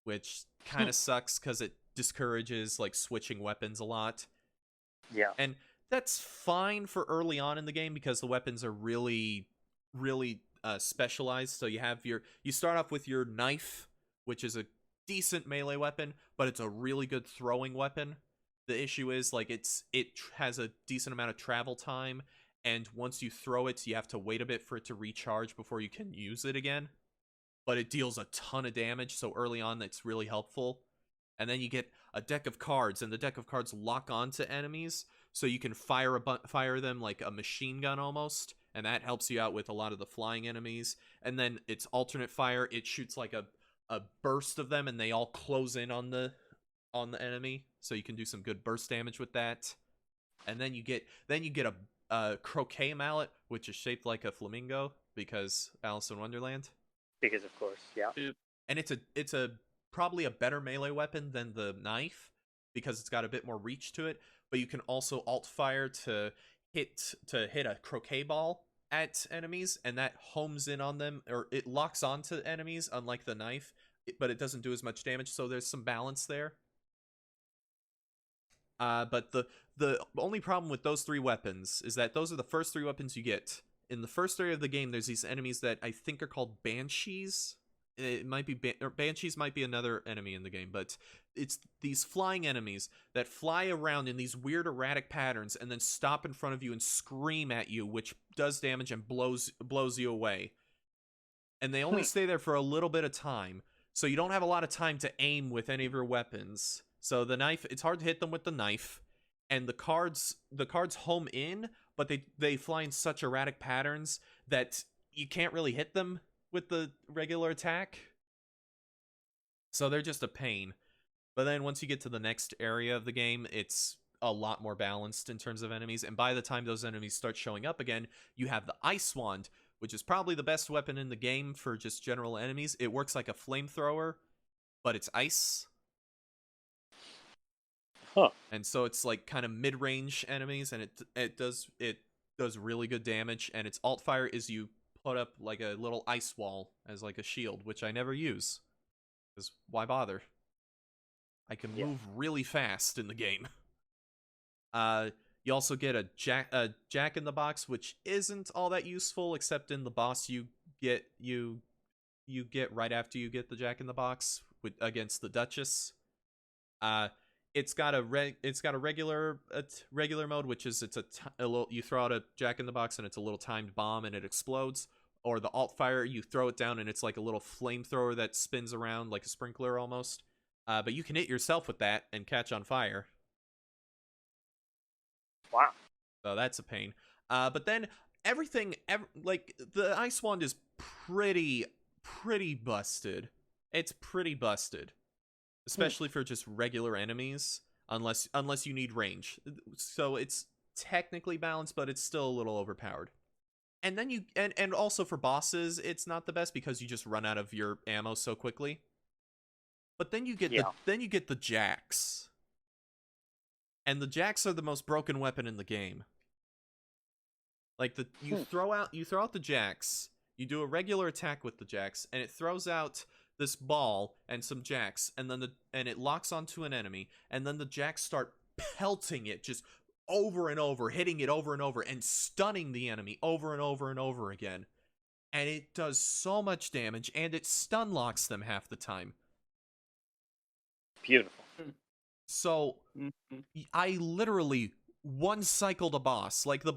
which kind of sucks because it discourages like switching weapons a lot. Yeah. And that's fine for early on in the game because the weapons are really specialized. So you start off with your knife, which is a decent melee weapon, but it's a really good throwing weapon. The issue is like it has a decent amount of travel time, and once you throw it, you have to wait a bit for it to recharge before you can use it again. But it deals a ton of damage, so early on that's really helpful. And then you get a deck of cards, and the deck of cards lock onto enemies, so you can fire them like a machine gun almost, and that helps you out with a lot of the flying enemies. And then it's alternate fire; it shoots like a burst of them, and they all close in on the enemy, so you can do some good burst damage with that. And then you get a croquet mallet, which is shaped like a flamingo because Alice in Wonderland. Because of course, yeah. And it's a probably a better melee weapon than the knife because it's got a bit more reach to it. But you can also alt fire to hit a croquet ball at enemies, and that homes in on them, or it locks onto enemies, unlike the knife, but it doesn't do as much damage, so there's some balance there. But the only problem with those 3 weapons is that those are the first 3 weapons you get. In the first area of the game, there's these enemies that I think are called Banshees. It might be Banshees might be another enemy in the game, but it's these flying enemies that fly around in these weird erratic patterns and then stop in front of you and scream at you, which does damage and blows you away. And they only stay there for a little bit of time, so you don't have a lot of time to aim with any of your weapons. So the knife, it's hard to hit them with the knife, and the cards home in, but they fly in such erratic patterns that you can't really hit them with the regular attack. So they're just a pain. But then once you get to the next area of the game, it's a lot more balanced in terms of enemies, and by the time those enemies start showing up again, you have the Ice Wand, which is probably the best weapon in the game for just general enemies. It works like a flamethrower, but it's ice. Huh. And so it's like kind of mid-range enemies, and it does really good damage, and its alt fire is you put up like a little ice wall as like a shield, which I never use, because why bother? I can move really fast in the game. You also get a jack in the box, which isn't all that useful, except in the boss you get right after you get the jack in the box against the Duchess. It's got a regular mode, which is you throw out a jack in the box and it's a little timed bomb and it explodes. Or the alt fire, you throw it down and it's like a little flamethrower that spins around like a sprinkler almost. But you can hit yourself with that and catch on fire. Wow. So that's a pain. But then like the Ice Wand is pretty busted. It's pretty busted, especially for just regular enemies, unless you need range. So it's technically balanced, but it's still a little overpowered. And then and also for bosses, it's not the best because you just run out of your ammo so quickly. But then you get the jacks. And the jacks are the most broken weapon in the game. Like you throw out the jacks, you do a regular attack with the jacks, and it throws out this ball and some jacks, and then it locks onto an enemy, and then the jacks start pelting it just over and over, hitting it over and over, and stunning the enemy over and over and over again. And it does so much damage, and it stun locks them half the time. Beautiful. So I literally one-cycled a boss. Like the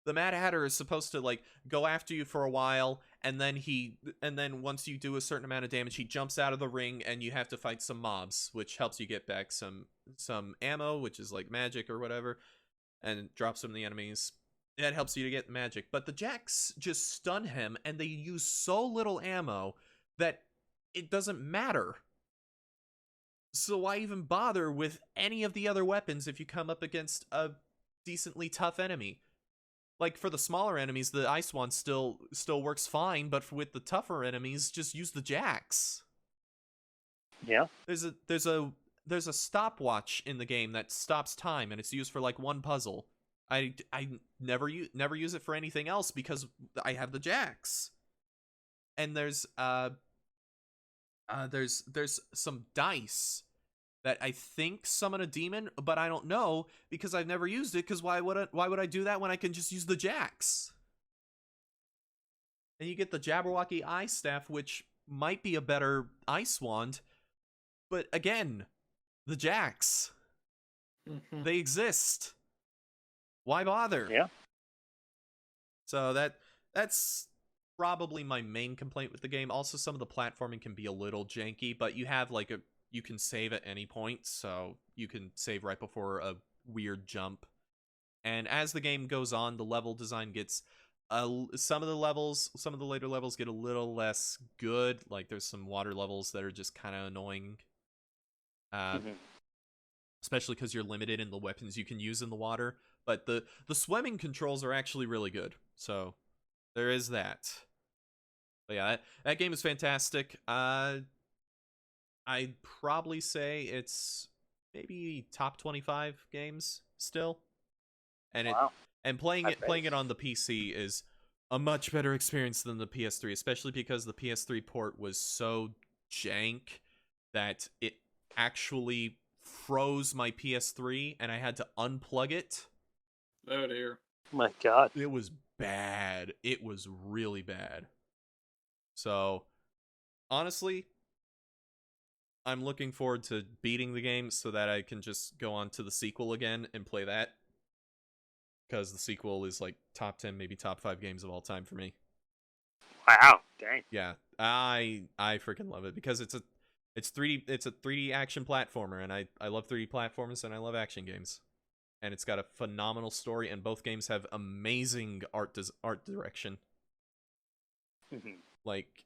Mad Hatter is supposed to like go after you for a while, and then once you do a certain amount of damage, he jumps out of the ring and you have to fight some mobs, which helps you get back some ammo, which is like magic or whatever, and drops some of the enemies. That helps you to get magic. But the jacks just stun him, and they use so little ammo that it doesn't matter. So why even bother with any of the other weapons if you come up against a decently tough enemy? Like for the smaller enemies, the Ice Wand still works fine, but with the tougher enemies, just use the jacks. Yeah. There's a stopwatch in the game that stops time, and it's used for like one puzzle. I never use it for anything else because I have the jacks. And there's some dice that I think summon a demon, but I don't know because I've never used it, because why would I do that when I can just use the jacks? And you get the Jabberwocky Eye Staff, which might be a better Ice Wand, but again, the jacks. They exist. Why bother? Yeah. So that's probably my main complaint with the game. Also, some of the platforming can be a little janky, but you have like you can save at any point, so you can save right before a weird jump. And as the game goes on, the level design gets some of the later levels get a little less good. Like there's some water levels that are just kind of annoying, especially because you're limited in the weapons you can use in the water. But the swimming controls are actually really good, so there is that. But yeah, that game is fantastic. I'd probably say it's maybe top 25 games still, and Wow. playing it on the PC is a much better experience than the PS3, especially because the PS3 port was so jank that it actually froze my PS3 and I had to unplug it. Oh dear. My God. It was bad. It was really bad. So, honestly, I'm looking forward to beating the game so that I can just go on to the sequel again and play that. Because the sequel is like top 10, maybe top 5 games of all time for me. Wow. Dang. Yeah, I freaking love it because it's a 3D action platformer, and I love 3D platformers and I love action games. And it's got a phenomenal story, and both games have amazing art direction. Like,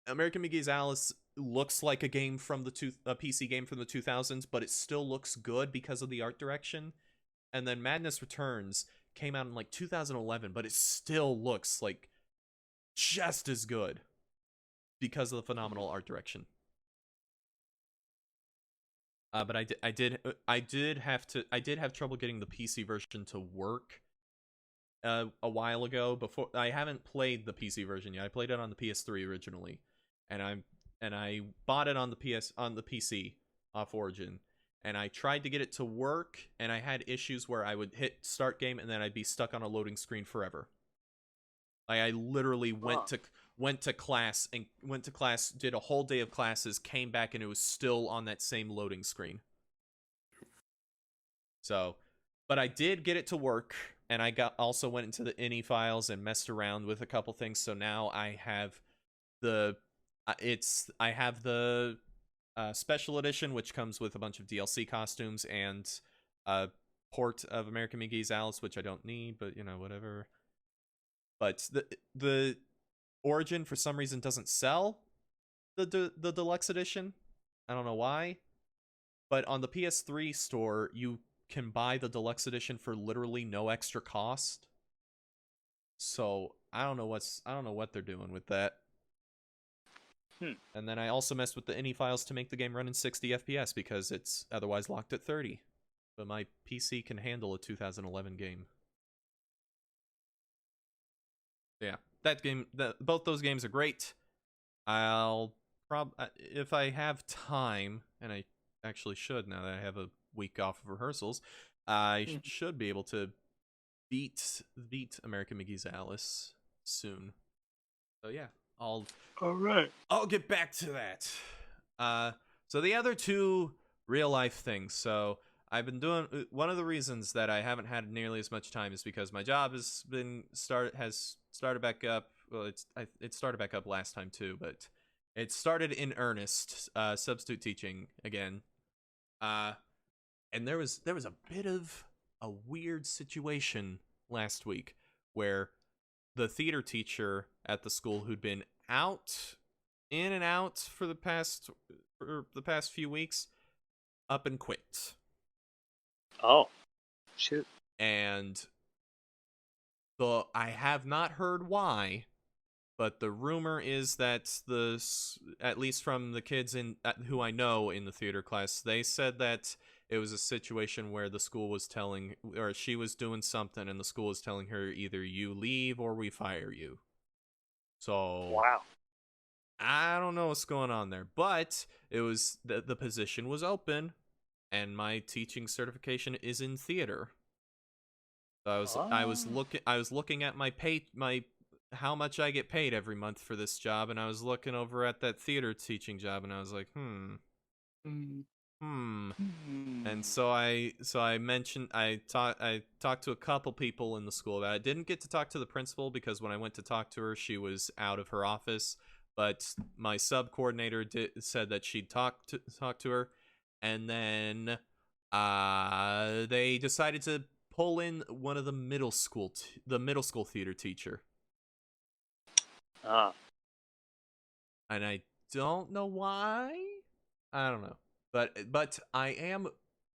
American McGee's Alice looks like a game from a PC game from the 2000s, but it still looks good because of the art direction. And then Madness Returns came out in like 2011, but it still looks like just as good because of the phenomenal art direction. But I did have trouble getting the PC version to work a while ago. Before, I haven't played the PC version yet. I played it on the PS3 originally, and I bought it on the PC off Origin, and I tried to get it to work, and I had issues where I would hit start game and then I'd be stuck on a loading screen forever. Like, I literally went to class, did a whole day of classes, came back, and it was still on that same loading screen. So, but I did get it to work, and I also went into the INI files and messed around with a couple things. So now I have the special edition, which comes with a bunch of DLC costumes and a port of American McGee's Alice, which I don't need, but whatever. But the Origin, for some reason, doesn't sell the deluxe edition. I don't know why. But on the PS3 store, you can buy the deluxe edition for literally no extra cost. So I don't know what they're doing with that. And then I also messed with the INI files to make the game run in 60 FPS because it's otherwise locked at 30. But my PC can handle a 2011 game. Yeah, both those games are great. I'll if I have time, and I actually should now that I have a week off of rehearsals, I should be able to beat American McGee's Alice soon. So yeah, All right. I'll get back to that. So the other two real life things. So I've been doing one of the reasons that I haven't had nearly as much time is because my job has started back up. Well, it started back up last time too, but it started in earnest, substitute teaching again. And there was a bit of a weird situation last week where the theater teacher at the school who'd been in and out for the past few weeks up and quit. Oh, shoot. And I have not heard why, but the rumor is that at least from the kids who I know in the theater class, they said that it was a situation where the school was or she was doing something and the school was telling her either you leave or we fire you. So wow. I don't know what's going on there, but it was the position was open, and my teaching certification is in theater. So I was looking at my how much I get paid every month for this job, and I was looking over at that theater teaching job, and I was like, And so I mentioned I talked to a couple people in the school about it. I didn't get to talk to the principal because when I went to talk to her, she was out of her office. But my sub coordinator said that she'd talk to her, and then they decided to pull in one of the middle school theater teacher. And I don't know why. I don't know. But I am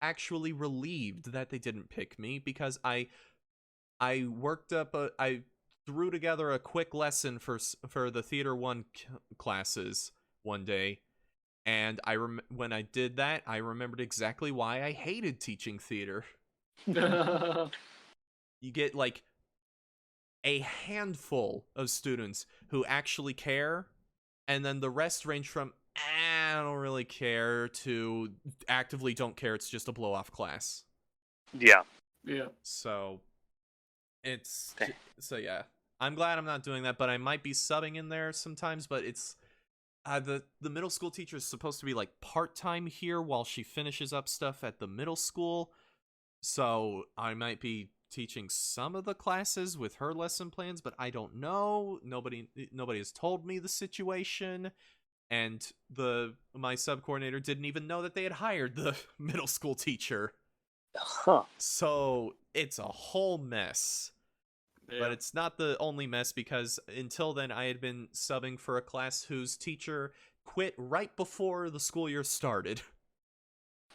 actually relieved that they didn't pick me because I worked up I threw together a quick lesson for the Theater 1 classes one day, and when I did that, I remembered exactly why I hated teaching theater. You get like a handful of students who actually care, and then the rest range from I don't really care to actively don't care. It's just a blow off class. Yeah. Yeah. So yeah. I'm glad I'm not doing that, but I might be subbing in there sometimes. But it's the middle school teacher is supposed to be like part-time here while she finishes up stuff at the middle school. So I might be teaching some of the classes with her lesson plans, but I don't know. Nobody has told me the situation, and my sub coordinator didn't even know that they had hired the middle school teacher. Huh. So it's a whole mess. Yeah. But it's not the only mess, because until then I had been subbing for a class whose teacher quit right before the school year started.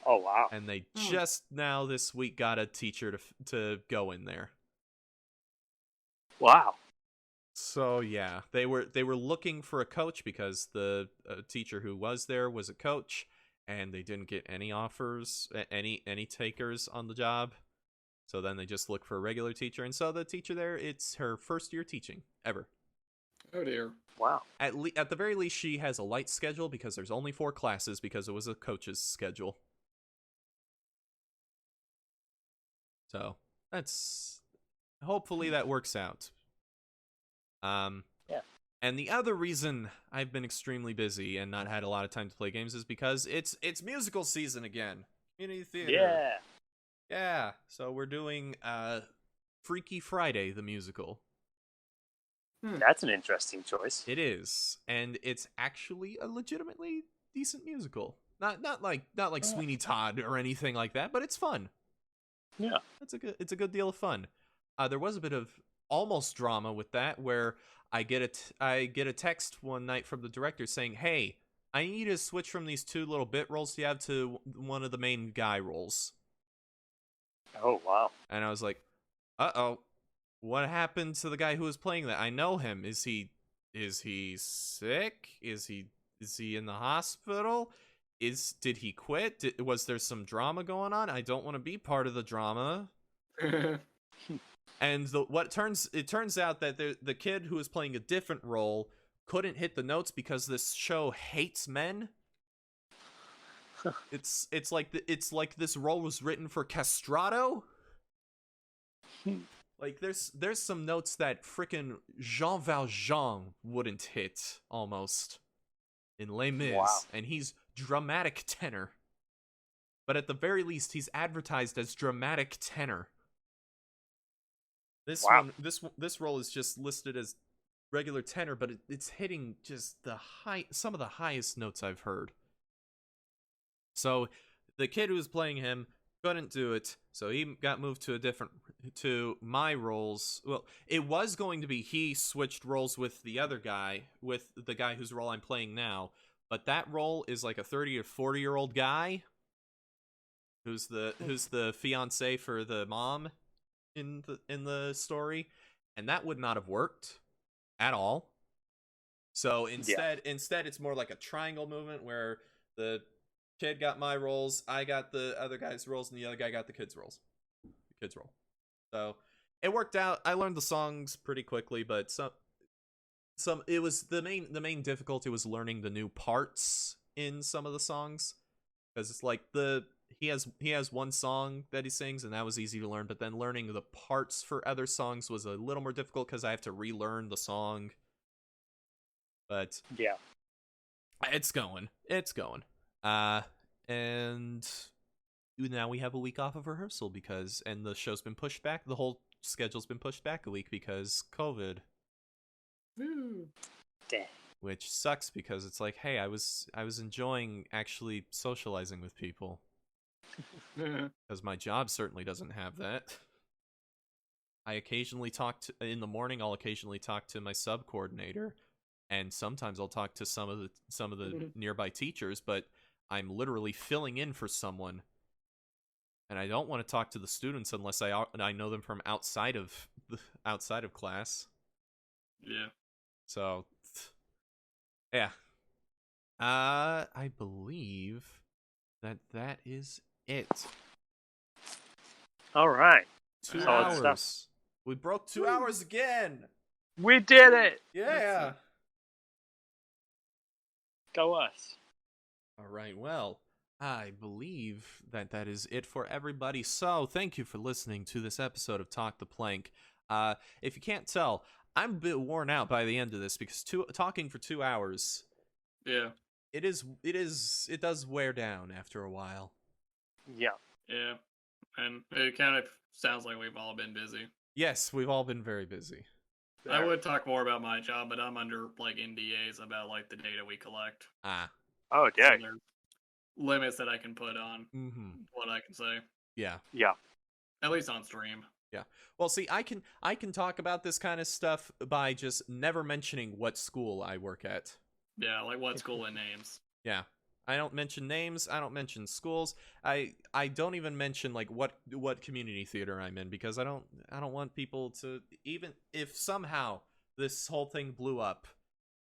Oh, wow. And they just now this week got a teacher to go in there. Wow. So yeah, they were looking for a coach because the teacher who was there was a coach, and they didn't get any offers, any takers on the job. So then they just look for a regular teacher, and so the teacher there, it's her first year teaching ever. Oh dear. Wow. At the very least, she has a light schedule because there's only 4 classes because it was a coach's schedule. So that's hopefully that works out. Yeah. And the other reason I've been extremely busy and not had a lot of time to play games is because it's musical season again. Community theater. Yeah. Yeah. So we're doing Freaky Friday the musical. That's an interesting choice. It is, and it's actually a legitimately decent musical. Not like Sweeney Todd or anything like that, but it's fun. Yeah. It's a good deal of fun. There was a bit of almost drama with that, where I get a text one night from the director saying, "Hey, I need to switch from these 2 little bit roles you have to one of the main guy roles." Oh, wow. And I was like, "Uh-oh. What happened to the guy who was playing that? I know him. Is he sick? Is he in the hospital? Did he quit? Was there some drama going on? I don't want to be part of the drama." And it turns out that the kid who was playing a different role couldn't hit the notes because this show hates men. It's like this role was written for castrato. Like there's some notes that frickin' Jean Valjean wouldn't hit almost in Les Mis, Wow. and he's dramatic tenor. But at the very least, he's advertised as dramatic tenor. This Wow. this role is just listed as regular tenor, but it's hitting just some of the highest notes I've heard. So the kid who was playing him couldn't do it, so he got moved to my roles. Well, it was going to be he switched roles with the other guy, with the guy whose role I'm playing now, but that role is like a 30 or 40-year-old guy who's the fiance for the mom in the story, and that would not have worked at all. So instead it's more like a triangle movement where the kid got my roles, I got the other guy's roles, and the other guy got the kid's role. So it worked out. I learned the songs pretty quickly, but it was the main difficulty was learning the new parts in some of the songs, because it's like he has one song that he sings, and that was easy to learn, but then learning the parts for other songs was a little more difficult because I have to relearn the song. But yeah, it's going. And now we have a week off of rehearsal and the show's been pushed back. The whole schedule's been pushed back a week because COVID. Dang. Which sucks because it's like, hey, I was enjoying actually socializing with people. Because my job certainly doesn't have that. I occasionally in the morning. I'll occasionally talk to my sub coordinator, and sometimes I'll talk to some of the nearby teachers. But I'm literally filling in for someone, and I don't want to talk to the students unless I know them from outside of class. Yeah. So, yeah. I believe that is it. All right. 2 Solid hours. stuff. We broke 2 hours again. We did it. Yeah. Go us. All right. Well, I believe that is it for everybody. So, thank you for listening to this episode of Talk the Plank. If you can't tell, I'm a bit worn out by the end of this because talking for 2 hours. Yeah. It does wear down after a while. Yeah. Yeah. And it kind of sounds like we've all been busy. Yes, we've all been very busy. I would talk more about my job, but I'm under like NDAs about like the data we collect. Ah. Oh, yeah. So there's limits that I can put on what I can say. Yeah. Yeah. At least on stream. Yeah. Well, see, I can talk about this kind of stuff by just never mentioning what school I work at. Yeah, like what school and names. Yeah. I don't mention names, I don't mention schools. I don't even mention like what community theater I'm in because I don't want people to, even if somehow this whole thing blew up,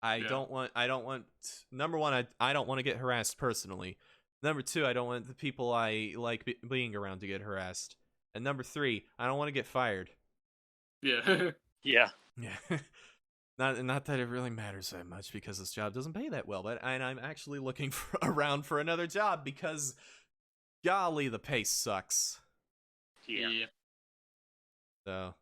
I don't want number one, I don't want to get harassed personally. Number two, I don't want the people I like being around to get harassed. And number three, I don't want to get fired. Yeah. Yeah. Yeah. Not that it really matters that much because this job doesn't pay that well, but I'm actually looking around for another job because, golly, the pay sucks. Yeah. So,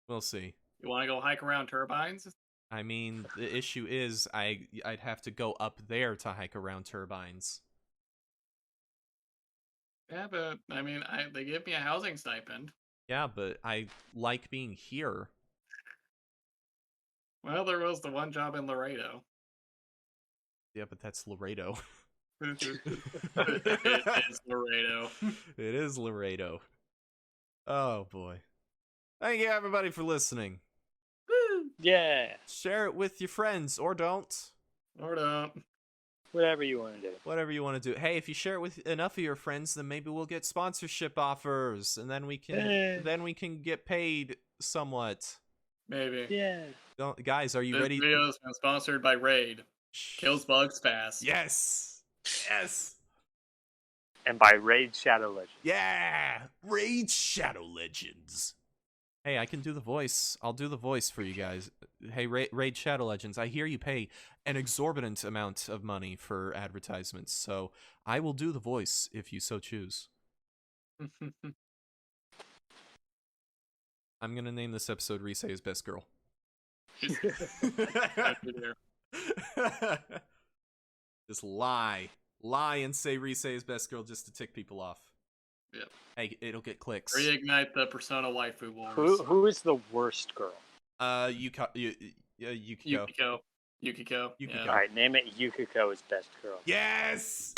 we'll see. You want to go hike around turbines? I mean, the issue is I'd have to go up there to hike around turbines. Yeah, but I mean, they give me a housing stipend. Yeah, but I like being here. Well, there was the one job in Laredo. Yeah, but that's Laredo. It is Laredo. It is Laredo. Oh, boy. Thank you, everybody, for listening. Woo! Yeah. Share it with your friends, or don't. Or don't. Whatever you want to do. Whatever you want to do. Hey, if you share it with enough of your friends, then maybe we'll get sponsorship offers, and then we can get paid somewhat. Maybe. Yeah. Guys, are you This ready? This video has been sponsored by Raid. Kills bugs fast. Yes. Yes. And by Raid Shadow Legends. Yeah. Raid Shadow Legends. Hey, I can do the voice. I'll do the voice for you guys. Hey, Raid Shadow Legends, I hear you pay an exorbitant amount of money for advertisements, so I will do the voice if you so choose. I'm gonna name this episode Risei's Best Girl. Just lie and say Risei's Best Girl just to tick people off. Yep. Hey, it'll get clicks. Reignite the Persona waifu wars. Who is the worst girl? Yukiko. Yukiko. Yukiko. Yeah. Alright, name it Yukiko is best girl. Yes.